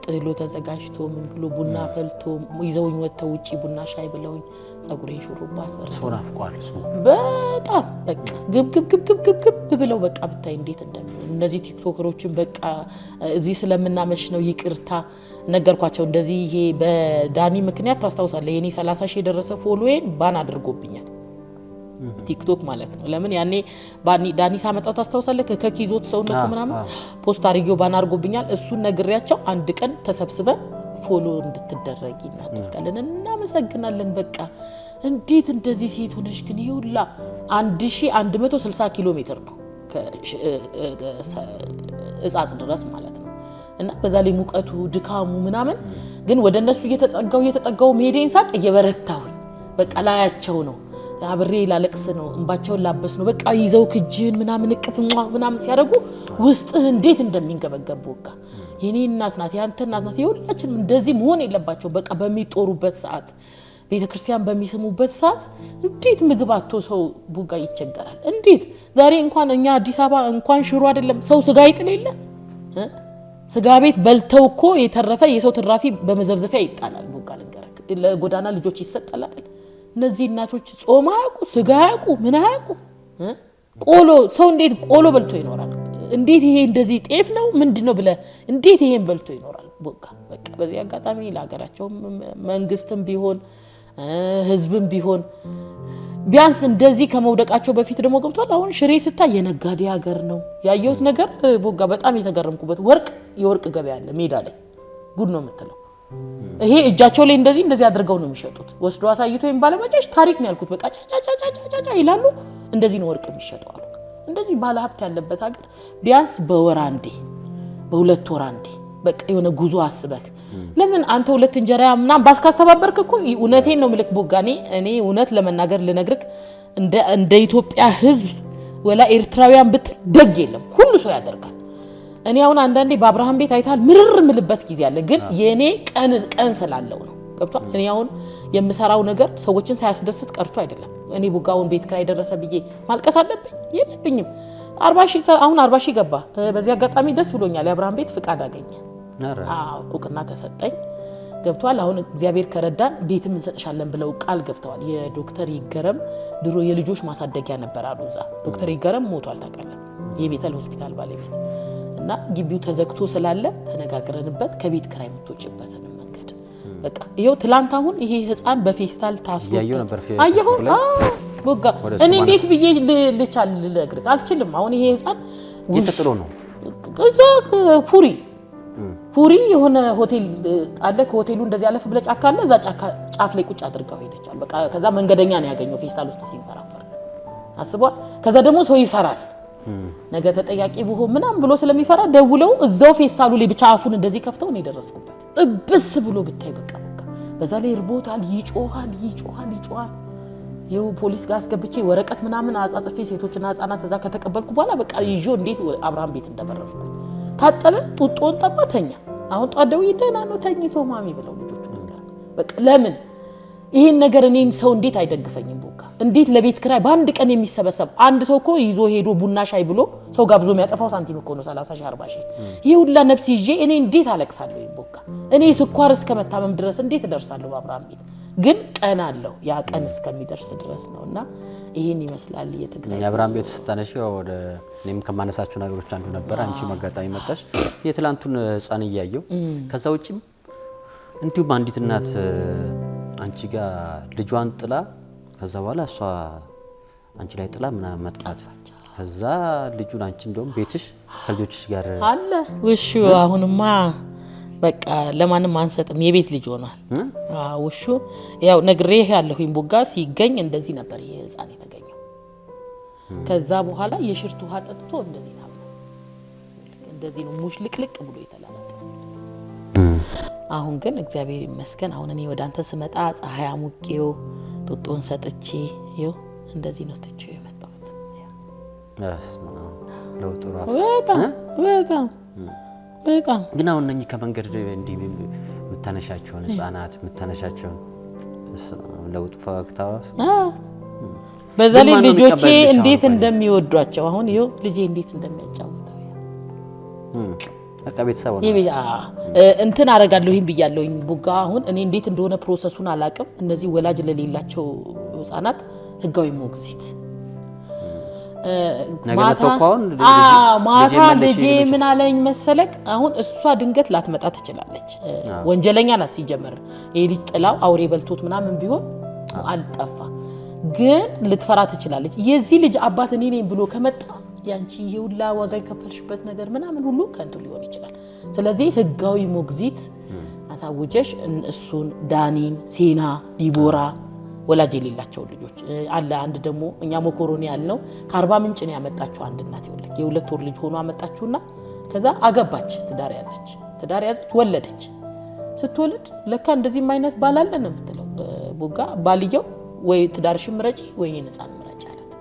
ጥሎ ተዘጋጅቶ ምን ብሎ ቡና ፈልቶ ይዘውኝ ወጥተው ውጪ ቡና ሻይ ብለውኝ ጸጉሬን ሹሩባ አሰር ሶናፍቋል በጣም በቃ ግብ ብለው በቃ ብታይ እንዴት እነዚህ ቲክቶከሮችን በቃ እዚህ ስለምናመሽ ነው ይቅርታ ነገርኳቸው እንደዚህ ይሄ በዳኒ ምክንያት ታስታውሳለህ የኔ 30,000 የደረሰ ፎሎዌን ባን አድርጎብኛል ቲክቶክ ማለት ነው ለምን ያኔ ዳኒ ሳመጣው ታስታውሳለህ ከኪዞት ሰውነቱ ምናምን ፖስት አድርጌው ባን አድርጎብኛል እሱን ነግሬያቸው አንድ ቀን ተሰብስበን ፎሎ እንድትደረጊ እናደርጋለን እናመሰግናለን በቃ እንዴት እንደዚህ ሴት ሆነሽ ግን ይውላ 1160 ኪሎ ሜትር ነው እጻጽ ድረስ ማለት ነው እና በዛ ላይ ሙቀቱ ድካሙ ምናምን ግን ወደነሱ እየተጠጋው መሄዴን ሳቅ እየበረታሁኝ በቃ ላያቸው ነው አብሬ ላለቅስ ነው እንባቸውን ላበስ ነው በቃ ይዘው ክጅን ምናምን እቅፍ ምናምን ሲያደርጉ ውስጥ እንዴት እንደሚንገበገብ ወጋ የኔ እናት ናት ያንተ እናት ናት የሁላችንም እንደዚህ መሆን የለባቸው በቃ በሚጦሩበት ሰዓት ቤተክርስቲያን በሚስሙበት ሰዓት እንዴት ምግብ አጥቶ ሰው ቡጋ ይቸገራል እንዴት ዛሬ እንኳን እኛ አዲስ አበባ እንኳን ሽሮ አይደለም ሰው ስጋ ይጥል የለ ስጋ ቤት በልተው እኮ የተረፈ የሰው ትራፊ በመዘርዘፊያ ይጣላል ቡጋ ልንገርክ ለጎዳና ልጆች ይሰጣል አይደል እነዚህ እናቶች ጾም አያውቁ ስጋ አያውቁ ምን አያውቁ ቆሎ ሰው እንዴት ቆሎ በልቶ ይኖራል እንዴት ይሄ እንደዚህ ጤፍ ነው ምንድነው ብለ እንዴት ይሄን በልቶ ይኖራል በቃ በዚህ አጋጣሚ ለሀገራቸው መንግስትም ቢሆን ህዝብም ቢሆን ቢያንስ እንደዚህ ከመውደቃቸው በፊት ደግሞ ገብቷል አሁን ሽሬ ስታይ የነጋዴ ሀገር ነው ያየሁት ነገር ቦጋ በጣም የተገረምኩበት የወርቅ ገበያ አለ ሜዳ ላይ ጉድ ነው የምትለው ይሄ እጃቸው ላይ እንደዚህ አድርገው ነው የሚሸጡት ወስዶ አሳይቶኝ ባለማጫሽ ታሪክ ነው ያልኩት በቃ ጫጫ ይላሉ እንደዚህ ነው ወርቅ የሚሸጠው አሉ እንደዚህ ባለ ሀብት ያለበት ሀገር ቢያንስ በወር አንዴ በሁለት ወር አንዴ በቃ የሆነ ጉዞ አስበክ ለምን አንተ ሁለት እንጀራ ምናምን ባስካስተባበርክ እኮ እውነቴን ነው ምልክ ቦጋኔ እኔ እውነት ለመናገር ልነግርክ እንደ ኢትዮጵያ ህዝብ ወላ ኤርትራውያን ብትል ደግ የለም ሁሉ ሰው ያደርጋል እኔ አሁን አንዳንዴ በአብርሃም ቤት አይታል ምርር ምልበት ጊዜ አለ ግን የኔ ቀን ስላለው ነው ገብቷል እኔ አሁን የምሰራው ነገር ሰዎችን ሳያስደስት ቀርቶ አይደለም እኔ ቡጋውን ቤት ክራይ ደረሰ ብዬ ማልቀስ አለብኝ የለብኝም 40,000 አሁን 40,000 ገባ በዚህ አጋጣሚ ደስ ብሎኛል የአብርሃም ቤት ፍቃድ አገኘ እውቅና ተሰጠኝ ገብቷል አሁን እግዚአብሔር ከረዳን ቤትም እንሰጥሻለን ብለው ቃል ገብተዋል የዶክተር ይገረም ድሮ የልጆች ማሳደጊያ ነበር አሉዛ ዶክተር ይገረም ሞቷል ታውቃለህ የቤተል ሆስፒታል ባለቤት እና ግቢው ተዘግቶ ስላለ ተነጋግረንበት ከቤት ክራይ ምትወጭበት መንገድ በቃ ይሄው ትላንት አሁን ይሄ ህፃን በፌስታል ታስሮ ያየው ነበር አየሁ ቦጋ እኔ እንዴት ብዬ ልቻል ልነግርህ አልችልም አሁን ይሄ ህፃን ይተጥሎ ነው ከዛ ፉሪ የሆነ ሆቴል አለ ከሆቴሉ እንደዚህ ያለፍ ብለ ጫካ አለ እዛ ጫካ ጫፍ ላይ ቁጭ አድርገው ሄደቻል በቃ ከዛ መንገደኛ ነው ያገኘው ፌስታል ውስጥ ሲንፈራፈር አስቧል ከዛ ደግሞ ሰው ይፈራል ነገ ተጠያቂ ቢሆን ምናም ብሎ ስለሚፈራ ደውለው እዛው ፌስታሉ ላይ ብቻ አፉን እንደዚህ ከፍተው ነው የደረስኩበት ጥብስ ብሎ ብታይ በቃ በዛ ላይ ርቦታል ይጮሃል ይው ፖሊስ ጋር አስገብቼ ወረቀት ምናምን አጻጽፌ ሴቶችና ህፃናት እዛ ከተቀበልኩ በኋላ በቃ ይጆ እንዴት አብርሃም ቤት እንደበረርኩ ታጠበ ጡጦን ጠባተኛ አሁን ጧት ደውዬ ደህና ነው ተኝቶ ማሚ ብለው ልጆቹ ነገር በቃ ለምን ይሄን ነገር እኔን ሰው እንዴት አይደግፈኝም ቦጋ እንዴት ለቤት ክራይ በአንድ ቀን የሚሰበሰብ አንድ ሰው እኮ ይዞ ሄዶ ቡና ሻይ ብሎ ሰው ጋብዞ የሚያጠፋው ሳንቲም እኮ ነው 30 ሺህ 40 ሺህ ይሄ ሁላ ነፍስ ይዤ እኔ እንዴት አለቅሳለሁ ቦጋ እኔ ስኳር እስከመታመም ድረስ እንዴት እደርሳለሁ በአብርሃም ቤት ግን ቀን አለው ያ ቀን እስከሚደርስ ድረስ ነውና ይሄን ይመስላል የትግራይ የአብርሃም ቤት ስታነሺ ወደ እኔም ከማነሳቸው ነገሮች አንዱ ነበር አንቺ መጋጣሚ መጣሽ የትላንቱን ህፃን እያየው ከዛ ውጪም እንዲሁም አንዲት እናት አንቺ ጋር ልጇን ጥላ ከዛ በኋላ እሷ አንቺ ላይ ጥላ ምናምን መጥፋት ከዛ ልጁን አንቺ እንደውም ቤትሽ ከልጆችሽ ጋር አለ ውሹ አሁንማ በቃ ለማንም አንሰጥም የቤት ልጅ ሆኗል ውሹ ያው ነግሬህ ያለሁኝ ቦጋ ሲገኝ እንደዚህ ነበር የህፃን የተገኘው ከዛ በኋላ የሽርቱ ውሃ ጠጥቶ እንደዚህ ታመመ እንደዚህ ነው ሙሽ ልቅልቅ ብሎ የተላላጠ አሁን ግን እግዚአብሔር ይመስገን አሁን እኔ ወደ አንተ ስመጣ ፀሐይ አሙቄው ጡጦን ሰጥቼ ይው እንደዚህ ነው ትቼው የመጣሁት ለውጥ ራስ በጣም ግን አሁን እነኚህ ከመንገድ እንዲህ የምታነሻቸው ህፃናት የምታነሻቸው ለውጥ ፈገግታዋስ በዛ ላይ ልጆቼ እንዴት እንደሚወዷቸው አሁን ይው ልጄ እንዴት እንደሚያጫውተው በቃ ቤተሰብ ነው እንትን አረጋለሁኝ ብያለሁኝ ቦጋ አሁን እኔ እንዴት እንደሆነ ፕሮሰሱን አላቅም እነዚህ ወላጅ ለሌላቸው ህፃናት ህጋዊ ሞግዚት ማታ ልጄ ምን አለኝ መሰለክ አሁን እሷ ድንገት ላትመጣ ትችላለች ወንጀለኛ ናት ሲጀመር ይሄ ልጅ ጥላው አውሬ በልቶት ምናምን ቢሆን አልጠፋ ግን ልትፈራ ትችላለች የዚህ ልጅ አባት እኔ ነኝ ብሎ ከመጣ ያንቺ ይውላ ዋጋ ይከፈልሽበት ነገር ምናምን ሁሉ ከንቱ ሊሆን ይችላል ስለዚህ ህጋዊ ሞግዚት አሳውጀሽ እሱን ዳኒን ሴና ዲቦራ ወላጅ የሌላቸው ልጆች አለ አንድ ደግሞ እኛ ሞኮሮኒ ያልነው ከ40 ምንጭ ነው ያመጣችው አንድ እናት ይወልክ የሁለት ወር ልጅ ሆኖ አመጣችውና ከዛ አገባች ትዳር ያዘች ወለደች ስትወልድ ለካ እንደዚህም አይነት ባላለ ነው የምትለው ቦጋ ባልየው ወይ ትዳርሽ ምረጪ ወይ የነፃን ምረጪ አላት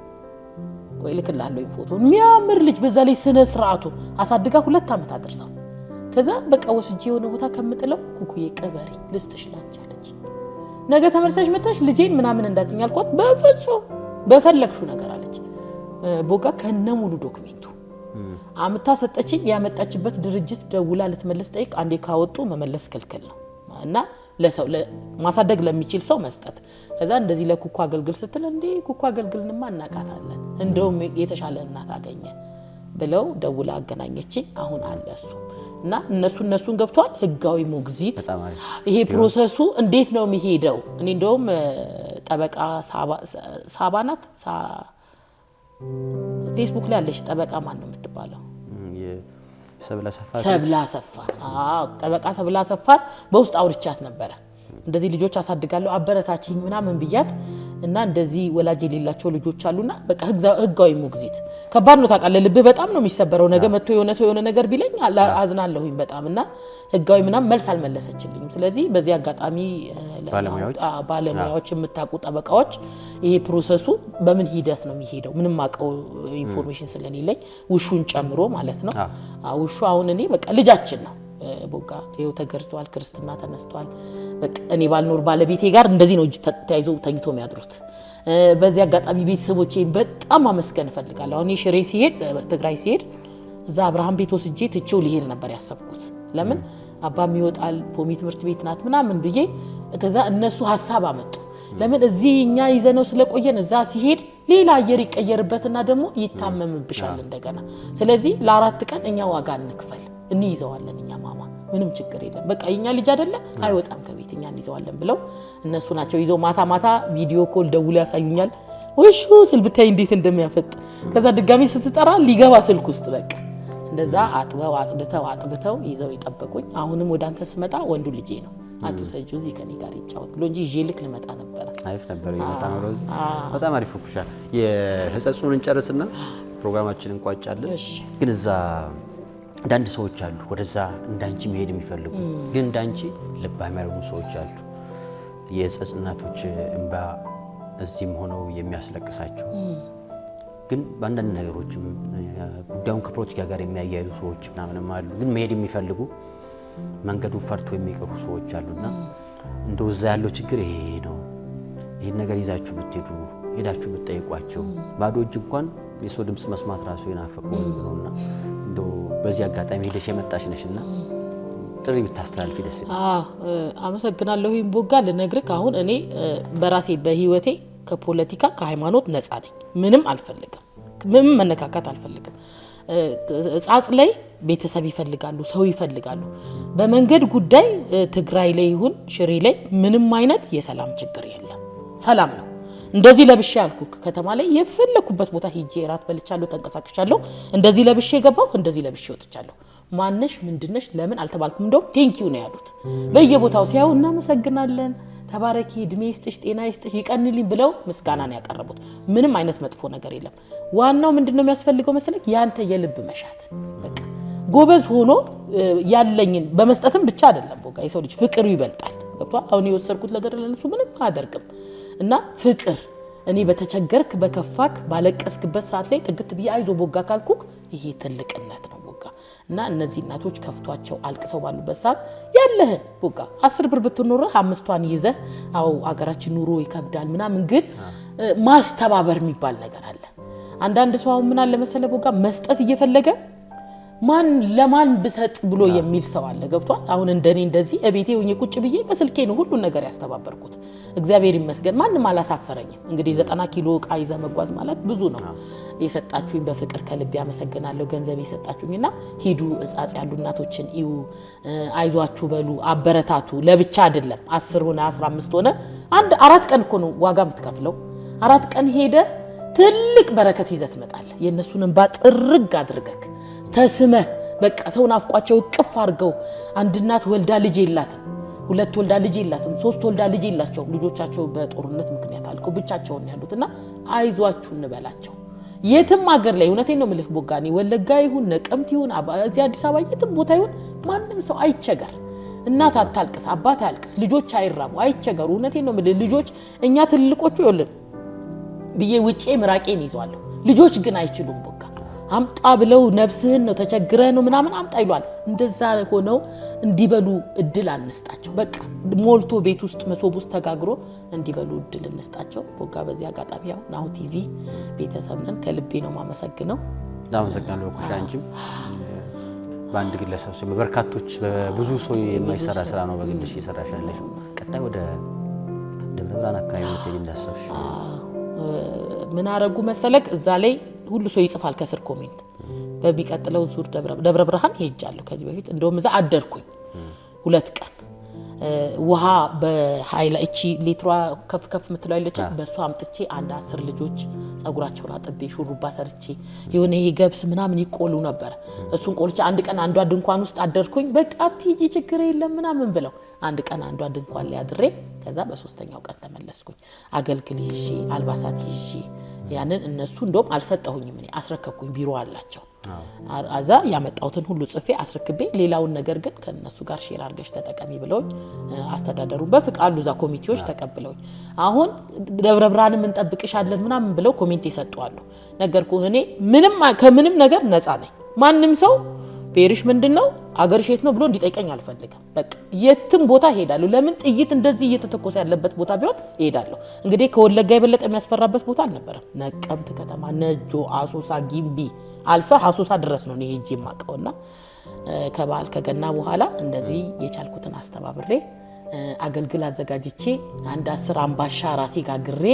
ወይ ልክላለሁ ፎቶ የሚያምር ልጅ በዛ ላይ ስነ ስርዓቱ አሳድጋ 2 አመት አድርሳው ከዛ በቃ ወስጄ የሆነ ቦታ ከምጥለው ኩኩዬ ቀበሪ ልስጥሽ ላንቺ አለች ነገ ተመልሰሽ መጣሽ ልጄን ምናምን እንዳትኝ አልኳት በፍጹም በፈለግሹ ነገር አለች ቦጋ ከነሙሉ ዶክመንቱ አምታ ሰጠችኝ ያመጣችበት ድርጅት ደውላ ልትመለስ ጠይቅ አንዴ ካወጡ መመለስ ከልከል ነው እና ለሰው ማሳደግ ለሚችል ሰው መስጠት ከዛ እንደዚህ ለኩኩ አገልግል ስትል እንዴ ኩኩ አገልግልንማ እናቃታለን እንደውም የተሻለ እናት አገኘ ብለው ደውላ አገናኘችኝ አሁን አለ እሱ እና እነሱን ገብቷል ህጋዊ ሞግዚት ይሄ ፕሮሰሱ እንዴት ነው የሚሄደው እኔ እንደውም ጠበቃ ሳባናት ፌስቡክ ላይ አለሽ ጠበቃ ማን ነው የምትባለው ሰብላ ሰፋ ጠበቃ ሰብላ ሰፋ በውስጥ አውርቻት ነበር እንደዚህ ልጆች አሳድጋለሁ አበረታችኝ ምናምን ብያት እና እንደዚህ ወላጅ የሌላቸው ልጆች አሉና በቃ ህጋዊ ሞግዚት ከባድ ነው ታውቃለህ ልብ በጣም ነው የሚሰበረው ነገ መጥቶ የሆነ ሰው የሆነ ነገር ቢለኝ አዝናለሁኝ በጣምና ህጋዊ ምናምን መልስ አልመለሰችልኝም ስለዚህ በዚህ አጋጣሚ ባለሙያዎች የምታውቁ ጠበቃዎች ይሄ ፕሮሰሱ በምን ሂደት ነው የሚሄደው ምንም አቀው ኢንፎርሜሽን ስለሌለኝ ውሹን ጨምሮ ማለት ነው ውሹ አሁን እኔ በቃ ልጃችን ነው ቦጋ ይው ተገርቷል ክርስትና ተነስቷል በቃ እኔ ባልኖር ባለቤቴ ጋር እንደዚህ ነው እጅ ተያይዞ ተኝቶ የሚያድሩት በዚህ አጋጣሚ ቤተሰቦቼን በጣም አመስገን ፈልጋለሁ አሁን ሽሬ ሲሄድ ትግራይ ሲሄድ እዛ አብርሃም ቤት ወስጄ ትቼው ሊሄድ ነበር ያሰብኩት ለምን አባም ይወጣል ፖሚ ትምህርት ቤት ናት ምናምን ብዬ ከዛ እነሱ ሐሳብ አመጡ ለምን እዚህ እኛ ይዘነው ስለቆየን እዛ ሲሄድ ሌላ አየር ይቀየርበትና ደግሞ ይታመምብሻል እንደገና ስለዚህ ለ4 ቀን እኛ ዋጋ እንክፈል እንይዘዋለን እኛ ማማ ምንም ችግር የለም በቃ የኛ ልጅ አይደለ አይወጣም ከቤት እኛ እንይዘዋለን ብለው እነሱ ናቸው ይዘው ማታ ቪዲዮ ኮል ደውለው ያሳዩኛል ወሹ ስልብታይ እንዴት እንደሚያፈጥ ከዛ ድጋሚ ስትጠራ ሊገባ ስልክ ውስጥ በቃ እንደዛ አጥበው አጥብተው ይዘው ይጠበቁኝ አሁንም ወደ አንተ ስመጣ ወንዱ ልጄ ነው አቱ ሰጁ እዚህ ከኔ ጋር ይጫወት ብሎ እንጂ ይልክ ልመጣ ነበር አይፍ ነበር ይመጣ ነው ሮዝ በጣም አሪፍ ፉክሻል የህፃጹን እንጨርስና ፕሮግራማችንን እንቋጫለን ግን እዛ አንዳንድ ሰዎች አሉ ወደዛ እንዳንቺ መሄድ የሚፈልጉ ግን እንዳንቺ ልብ አይማሩም ሰዎች አሉ የጸጽናቶች እንባ እዚህም ሆነው የሚያስለቅሳቸው ግን በአንዳንድ ነገሮች ጉዳዩን ከፖለቲካ ጋር የሚያያዩ ሰዎች ምናምንም አሉ ግን መሄድ የሚፈልጉ መንገዱ ፈርቶ የሚቀሩ ሰዎች አሉና እንደው እዛ ያለው ችግር ይሄ ነው ይሄን ነገር ይዛችሁ ብትሄዱ ሄዳችሁ ብትጠይቋቸው ባዶ እጅ እንኳን የሰው ድምጽ መስማት ራሱ የናፈቀው ነውና እንደው በዚህ አጋጣሚ ሄደሽ የመጣሽ ነሽና ጥሪ ብታስተላልፊ ደስ ይላል አመሰግናለሁ ቦጋ ልነግርክ አሁን እኔ በራሴ በህይወቴ ከፖለቲካ ከሃይማኖት ነፃ ነኝ ምንም አልፈልግም ምንም መነካካት አልፈልግም ጻጽ ላይ ቤተሰብ ይፈልጋሉ ሰው ይፈልጋሉ በመንገድ ጉዳይ ትግራይ ላይ ይሁን ሽሪ ላይ ምንም አይነት የሰላም ችግር የለም ሰላም ነው እንደዚህ ለብሼ አልኩክ ከተማ ላይ የፈለኩበት ቦታ ሄጄ ራት በልቻለሁ ተንቀሳቅሻለሁ እንደዚህ ለብሼ ገባው እንደዚህ ለብሼ ወጥቻለሁ ማንነሽ ምንድነሽ ለምን አልተባልኩም እንደው ቴንኪው ነው ያሉት በየቦታው ሲያው እና መሰግናለን ተባረኪ እድሜ ይስጥሽ ጤና ይስጥሽ ይቀንልኝ ብለው ምስጋና ነው ያቀርቡት ምንም አይነት መጥፎ ነገር የለም ዋናው ምንድነው የሚያስፈልገው መሰለክ ያንተ የልብ መሻት በቃ ጎበዝ ሆኖ ያለኝን በመስጠትም ብቻ አይደለም ቦጋ የሰው ልጅ ፍቅሩ ይበልጣል ገብቷል አሁን የወሰርኩት ነገር ለነሱ ምንም አያደርግም እና ፍቅር እኔ በተቸገርክ በከፋክ ባለቀስክበት ሰዓት ላይ ጥግት ብዬ አይዞ ቦጋ ካልኩክ ይሄ ትልቅነት ነው ቦጋ እና እነዚህ እናቶች ከፍቷቸው አልቅሰው ባሉበት ሰዓት ያለህ ቦጋ 10 ብር ብትኖር 5ቷን ይዘህ አው አገራችን ኑሮ ይከብዳል ምናምን ግን ማስተባበር የሚባል ነገር አለ አንዳንድ ሰው አሁን ምን አለ መሰለ ቦጋ መስጠት እየፈለገ ማን ለማን ብሰጥ ብሎ የሚል ሰው አለ ገብቷል አሁን እንደኔ እንደዚህ እቤቴ ሆኜ ቁጭ ብዬ በስልኬ ነው ሁሉ ነገር ያስተባበርኩት እግዚአብሔር ይመስገን ማንንም አላሳፈረኝም እንግዲህ 90 ኪሎ ዕቃ ይዘ መጓዝ ማለት ብዙ ነው የሰጣችሁኝ በፍቅር ከልብ ያመሰግናለሁ ገንዘብ የሰጣችሁኝና ሂዱ እጻጽ ያሉ እናቶችን እዩ አይዟችሁ በሉ አበረታቱ ለብቻ አይደለም 10 ሆነ 15 ሆነ አንድ 4 ቀን እኮ ነው ዋጋ የምትከፍለው 4 ቀን ሄደ ትልቅ በረከት ይዘት መጣለ የነሱንም ባጥርግ አድርገክ ተስመ በቃ ሰውን አፍቋቸው ቅፍ አርገው አንድ እናት ወልዳ ልጅ የላትም ሁለት ወልዳ ልጅ የላትም ሶስት ወልዳ ልጅ የላቸው ልጆቻቸው በጦርነት ምክንያት አልቆ ብቻቸውን ያሉትና አይዟችሁ እንበላቸው የትም ሀገር ላይ እውነቴን ነው ምልህ ቦጋኒ ወለጋ ይሁን ነቀምት ይሁን እዚህ አዲስ አበባ የትም ቦታ ይሁን ማንንም ሰው አይቸገር እናት አታልቅስ አባት አያልቅስ ልጆች አይራቡ አይቸገሩ እውነቴን ነው ምልህ ልጆች እኛ ትልቆቹ ይወልን ብዬ ውጪ ምራቄን ይዟለሁ ልጆች ግን አይችሉም ቦጋ አምጣ ብለው ነፍስህን ነው ተቸግረ ነው ምናምን አምጣ ይሏል እንደዛ ሆነው እንዲበሉ እድል አንስጣቸው በቃ ሞልቶ ቤት ውስጥ መሶብ ውስጥ ተጋግሮ እንዲበሉ እድል እንስጣቸው ቦጋ በዚህ አጋጣሚ ያው ናሁ ቲቪ ቤተሰብነን ከልቤ ነው ማመሰግነው አመሰግናለሁ ኩሻንጂም ባንድ ግለሰብ ሰው በርካቶች በብዙ ሰው የማይሰራ ስራ ነው በግልሽ እየሰራሻለሽ ቀጣይ ወደ ደብረ ብርሃን አካባቢ ወጥተሽ እንዳሰብሽ ምን አረጉ መሰለክ እዛ ላይ ሁሉ ሰው ይጽፋል ከስር ኮሜንት በሚቀጥለው ዙር ደብረ ብርሃን ሄጃለሁ ከዚህ በፊት እንደውም እዛ አደርኩኝ 2 ቀን ውሃ በሃይላ እቺ ሊትሯ ከፍ ምትላይለች በሷ አምጥቼ አንድ 10 ልጆች ጸጉራቸውን አጥቤ ሹሩባ ሰርቼ የሆነ ይሄ ገብስ ምናምን ይቆሉ ነበር እሱን ቆልቼ አንድ ቀን አንዷ ድንኳን ውስጥ አደርኩኝ በቃ አትጂ ችግር የለም ምናምን ብለው አንድ ቀን አንዷ ድንኳን ላይ አድሬ ከዛ በሶስተኛው ቀን ተመለስኩኝ አገልግል ይዤ አልባሳት ይዤ ያንን እነሱ እንደውም አልሰጠሁኝም እኔ አስረከብኩኝ ቢሮ አላቸው አዛ ያመጣውትን ሁሉ ጽፌ አስረክቤ ሌላውን ነገር ግን ከነሱ ጋር ሼር አርገሽ ተጠቀሚ ብለው አስተዳደሩ በፍቃዱ ዛ ኮሚቴዎች ተቀብለውኝ አሁን ደብረ ብርሃንም እንጠብቅሻለን ምናምን ብለው ኮሜንት ይሰጡአሉ ነገርኩ እኔ ምንም ከምንም ነገር ነፃ ነኝ ማንንም ሰው ቤሪሽ ምንድነው አገርሽ የት ነው ብሎ እንዲጠይቀኝ አልፈልግም በቃ የትም ቦታ ሄዳለሁ ለምን ጥይት እንደዚህ እየተተኮሰ ያለበት ቦታ ቢሆን ሄዳለሁ እንግዲህ ከወለጋ የበለጠ የሚያስፈራበት ቦታ አልነበረም ነቀምት ከተማ ነጆ አሶሳ ጊምቢ አልፋ አሶሳ ድረስ ነው ሄጄ ማቀውና ከባል ከገና በኋላ እንደዚህ የቻልኩትን አስተባብሬ አገልግል አዘጋጅቼ አንድ 10 አምባሻ ራሴ ጋግሬ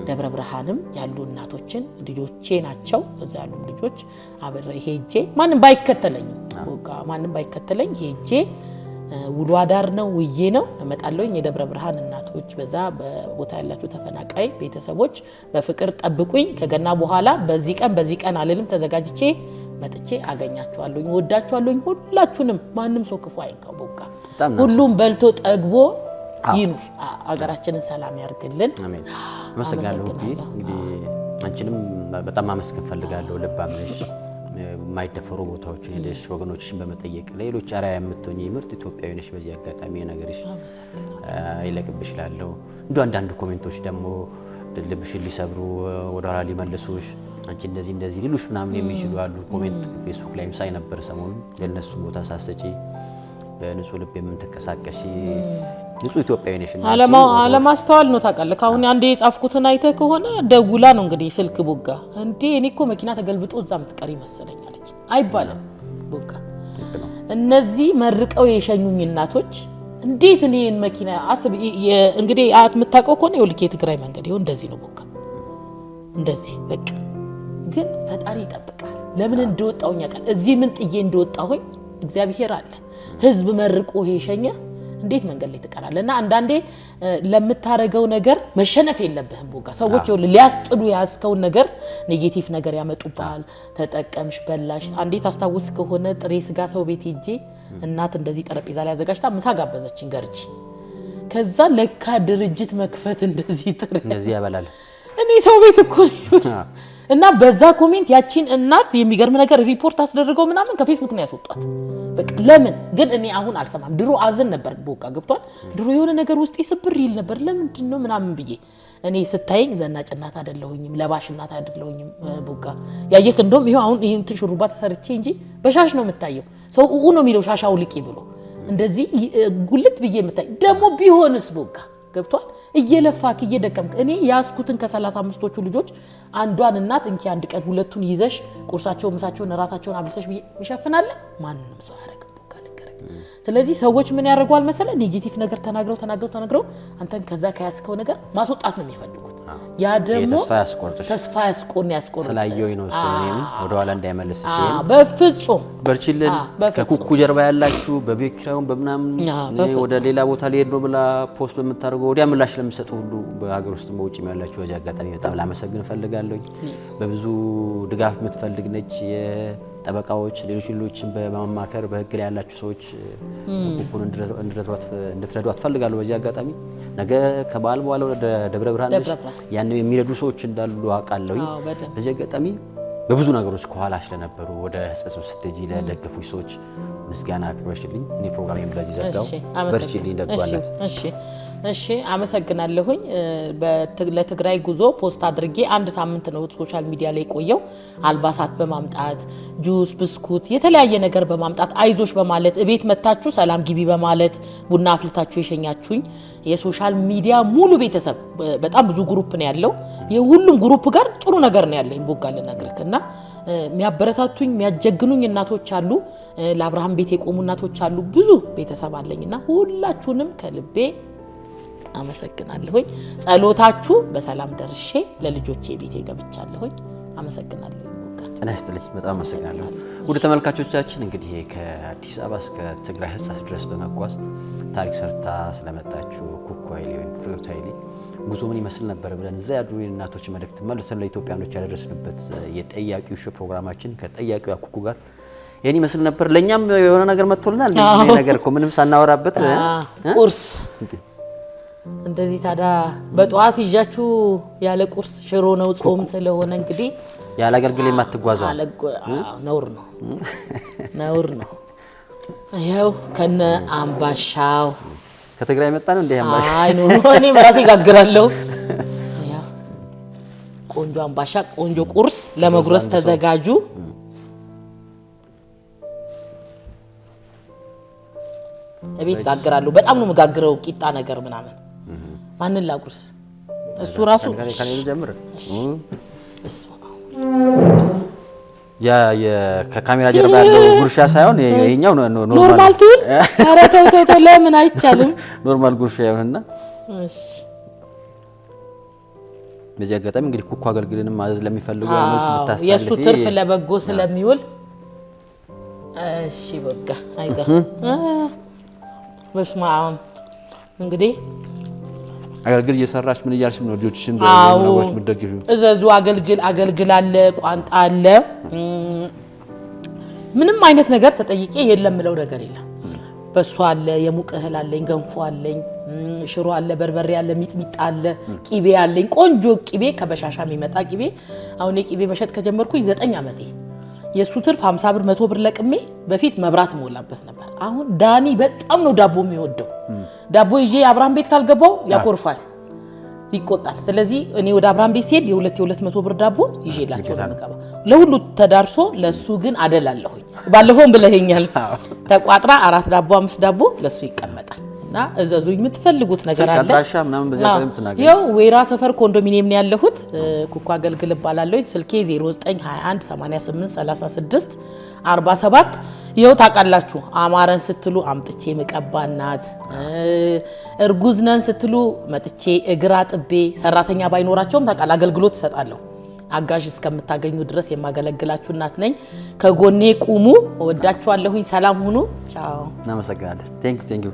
ደብረ ብርሃንም ያሉ እናቶችን ልጆቼ ናቸው እዛ ያሉ ልጆች አብሬ ሄጄ ማንንም ባይከተለኝ ወጋ ማንንም ባይከተለኝ ሄጄ ውሎ አዳር ነው ውዬ ነው እመጣለሁኝ የደብረ ብርሃን እናቶች በዛ በቦታ ያላችሁ ተፈናቃይ ቤተሰቦች በፍቅር ጠብቁኝ ከገና በኋላ በዚህ ቀን አልልም ተዘጋጅቼ መጥቼ አገኛችኋለሁኝ ወዳችኋለሁኝ ሁላችሁንም ማንንም ሰው ክፉ አይንካው ቦጋ ሁሉም በልቶ ጠግቦ ይኑር አገራችንን ሰላም ያርግልን አሜን አመሰግናለሁ እንግዲህ አንቺንም በጣም ማመስገን ፈልጋለሁ ልባም ነሽ ማይደፈሩ ቦታዎችን ሄደሽ ወገኖችሽን በመጠየቅ ሌሎች አራያ የምትሆኚ ምርጥ ኢትዮጵያዊ ነሽ በዚህ አጋጣሚ ነገርሽ አይለቅብሽ ላለው እንደ አንዳንድ ኮሜንቶች ደግሞ ልብሽን ሊሰብሩ ወደ ኋላ ሊመልሱሽ አንቺ እንደዚህ ሊሉሽ ምናምን የሚችሉ አሉ ኮሜንት ፌስቡክ ላይም ሳይ ነበር ሰሞኑን ለነሱ ቦታ ሳሰጪ በንጹህ ልብ የምትንቀሳቀሺ ንጹህ ኢትዮጵያዊ ነሽ። አለማስተዋል ነው ታውቃለህ። አሁን አንዴ የጻፍኩትን አይተህ ከሆነ ደውላ ነው እንግዲህ ስልክ ቦጋ እንዴ እኔ እኮ መኪና ተገልብጦ እዛ ምትቀሪ መሰለኝ አለች። አይባልም ቦጋ። እነዚህ መርቀው የሸኙኝ እናቶች እንዴት እኔን መኪና አስብ እንግዲህ የምታውቀው ከሆነ ይኸውልህ የትግራይ መንገድ ይኸው እንደዚህ ነው ቦጋ፣ እንደዚህ በቃ። ግን ፈጣሪ ይጠብቃል። ለምን እንደወጣሁኝ ያውቃል። እዚህ ምን ጥዬ እንደወጣሁኝ እግዚአብሔር አለ። ህዝብ መርቆ የሸኘ እንዴት መንገድ ላይ ተቀራለህ? እና አንዳንዴ ለምታረገው ነገር መሸነፍ የለብህም ቦጋ። ሰዎች ሊያስጥሉ ያስከውን ነገር ኔጌቲቭ ነገር ያመጡባል። ተጠቀምሽ፣ በላሽ። አንዴ ታስታውስ ከሆነ ጥሬ ስጋ ሰው ቤት ሄጄ እናት እንደዚህ ጠረጴዛ ላይ አዘጋጅታ ምሳ ጋበዘችኝ ገርጂ። ከዛ ለካ ድርጅት መክፈት እንደዚህ ያበላል። እኔ ሰው ቤት እኮ እና በዛ ኮሜንት ያቺን እናት የሚገርም ነገር ሪፖርት አስደርገው ምናምን ከፌስቡክ ነው ያስወጣት። በቃ ለምን ግን እኔ አሁን አልሰማም። ድሮ አዘን ነበር ቦጋ ገብቷል። ድሮ የሆነ ነገር ውስጥ ይስብር ይል ነበር። ለምንድን ነው ምናምን ብዬ እኔ ስታየኝ ዘናጭ እናት አይደለሁኝም፣ ለባሽ እናት አይደለሁኝም ቦጋ። ያየክ እንደውም ይሄው አሁን ይሄን ሹሩባ ተሰርቼ እንጂ በሻሽ ነው የምታየው። ሰው ነው የሚለው ሻሻው ልቂ ብሎ እንደዚህ ጉልት ብዬ የምታይ ደግሞ ቢሆንስ ቦጋ ገብቷል። እየለፋክ እየደከምክ እኔ ያስኩትን ከ35ቶቹ ልጆች አንዷን እናት እንኪ አንድ ቀን ሁለቱን ይዘሽ ቁርሳቸው ምሳቸውን እራታቸውን አብልተሽ ይሸፍናል ማንንም ሰው ያረጋው ቦጋ ለከረኝ። ስለዚህ ሰዎች ምን ያደርጓል መሰለ ኔጌቲቭ ነገር ተናግረው አንተን ከዛ ከያስከው ነገር ማስወጣት ነው የሚፈልጉት። ያ ደግሞ ተስፋ ያስቆርጥ ስላየው ነው እኔም ወደ ኋላ እንዳይመለስ እሺ። በፍጹም በርቺልን። ከኩኩ ጀርባ ያላችሁ በቤክራውን በመናም ወደ ሌላ ቦታ ሊሄድ ነው ብላ ፖስት በመታረገው ወዲያ ምላሽ ለምሰጡ ሁሉ በሀገር ውስጥ በውጭ ያላችሁ በዚህ አጋጣሚ በጣም ላመሰግን ፈልጋለሁ። በብዙ ድጋፍ የምትፈልግ ነች። የጠበቃዎች ሌሎችን በማማከር በህግ ላይ ያላችሁ ሰዎች ኩኩን እንድትረዷት ፈልጋለሁ። በዚህ አጋጣሚ ነገ ከበዓል በኋላ ወደ ደብረ ብርሃን ያን የሚረዱ ሰዎች እንዳሉ አውቃለሁ። በዚህ አጋጣሚ በብዙ ነገሮች ከኋላ ስለነበሩ ወደ ህጽጽ ስትጂ ለደገፉኝ ሰዎች ምስጋና አቅርበሽልኝ እኔ ፕሮግራሜን በዚህ ዘጋው። በርቺልኝ ደግዋላት። እሺ አመሰግናለሁኝ። ለትግራይ ጉዞ ፖስት አድርጌ አንድ ሳምንት ነው ሶሻል ሚዲያ ላይ ቆየው። አልባሳት በማምጣት ጁስ፣ ብስኩት፣ የተለያየ ነገር በማምጣት አይዞሽ በማለት እቤት መታችሁ ሰላም ግቢ በማለት ቡና አፍልታችሁ የሸኛችሁኝ የሶሻል ሚዲያ ሙሉ ቤተሰብ በጣም ብዙ ግሩፕ ነው ያለው። የሁሉም ግሩፕ ጋር ጥሩ ነገር ነው ያለኝ ቦጋ ልነግርክና የሚያበረታቱኝ የሚያጀግኑኝ እናቶች አሉ። ለአብርሃም ቤት የቆሙ እናቶች አሉ። ብዙ ቤተሰብ አለኝና ሁላችሁንም ከልቤ አመሰግናለሁኝ። ጸሎታችሁ በሰላም ደርሼ ለልጆቼ ቤቴ ገብቻለሁኝ። አመሰግናለሁ ቦጋ። ጤና ይስጥልኝ። በጣም አመሰግናለሁ። ውድ ተመልካቾቻችን እንግዲህ ከአዲስ አበባ እስከ ትግራይ ህጻስ ድረስ በመጓዝ ታሪክ ሰርታ ስለመጣችሁ ኩኩ ኃይሌ ወይም ፍሬህይወት ኃይሌ ጉዞ ምን ይመስል ነበር ብለን እዛ ያሉ እናቶች መልእክት መልሰን ለኢትዮጵያኖች ያደረስንበት የጠያቂው ሾው ፕሮግራማችን ከጠያቂው ኩኩ ጋር የኔ ይመስል ነበር። ለኛም የሆነ ነገር መጥቶልናል። እንደዚህ ነገር እኮ ምንም ሳናወራበት ቁርስ እንደዚህ ታዲያ በጧት ይዣችሁ ያለ ቁርስ ሽሮ ነው ጾም ስለሆነ እንግዲህ ያለ አገልግል የማትጓዘው ነውር ነው። ይኸው ከነ አምባሻው ከትግራይ መጣ ነው እንዴ? አምባሻ አይ ነው እኔ ራሴ ጋግራለሁ። ያው ቆንጆ አምባሻ ቆንጆ ቁርስ ለመጉረስ ተዘጋጁ። እቤት ጋግራለሁ። በጣም ነው መጋግረው ቂጣ ነገር ምናምን ማንን ላጉርስ? እሱ ራሱ ከኔ ጀምር ከካሜራ ጀርባ ያለው ጉርሻ ሳይሆን ይሄኛው ኖርማል ትል። ኧረ ተው ለምን አይቻልም? ኖርማል ጉርሻ ይሆንና እሺ። በዚህ አጋጣሚ እንግዲህ ኩኩ አገልግልንም ማዘዝ ለሚፈልጉ አልሞት ብታሳልፊ የሱ ትርፍ ለበጎ ስለሚውል እሺ በቃ አይጋ በስመ አብ እንግዲህ አገልግል እየሰራች ምን እያልሽ ነው? ልጆችሽን በነገሮች ምትደግፊው እዘዙ። አገልግል አለ፣ ቋንጣ አለ። ምንም አይነት ነገር ተጠይቄ የለም ምለው ነገር የለም። በሱ አለ፣ የሙቅ እህል አለኝ፣ ገንፎ አለኝ፣ ሽሮ አለ፣ በርበሬ አለ፣ ሚጥሚጣ አለ፣ ቂቤ አለኝ። ቆንጆ ቂቤ ከበሻሻ የሚመጣ ቂቤ። አሁን የቂቤ መሸጥ ከጀመርኩኝ 9 ዓመቴ። የሱ ትርፍ 50 ብር 100 ብር ለቅሜ በፊት መብራት ሞላበት ነበር። አሁን ዳኒ በጣም ነው ዳቦ የሚወደው። ዳቦ ይዤ አብርሃም ቤት ካልገባው ያኮርፋል፣ ይቆጣል። ስለዚህ እኔ ወደ አብርሃም ቤት ሲሄድ የ200 ብር ዳቦ ይዤላቸው ነው የምገባው። ለሁሉ ተዳርሶ ለሱ ግን አደላለሁኝ። ባለፈውም ብለኸኛል ተቋጥራ 4 ዳቦ 5 ዳቦ ለሱ ይቀመጣል እና እዘዙኝ የምትፈልጉት ነገር አለ ተቃጣሻ ምናምን በዚያ ቀለም ተናገር ያው ወይራ ሰፈር ኮንዶሚኒየም ነው ያለሁት ኩኩ አገልግል ባላለው ስልኬ 0921883647 ይኸው ታውቃላችሁ አማረን ስትሉ አምጥቼ መቀባናት እርጉዝ ነን ስትሉ መጥቼ እግራ ጥቤ ሰራተኛ ባይኖራቸውም ታውቃላ አገልግሎት እሰጣለሁ አጋዥ እስከምታገኙ ድረስ የማገለግላችሁ እናት ነኝ ከጎኔ ቁሙ ወዳችኋለሁኝ ሰላም ሁኑ ቻው እናመሰግናለን ቴንክ ዩ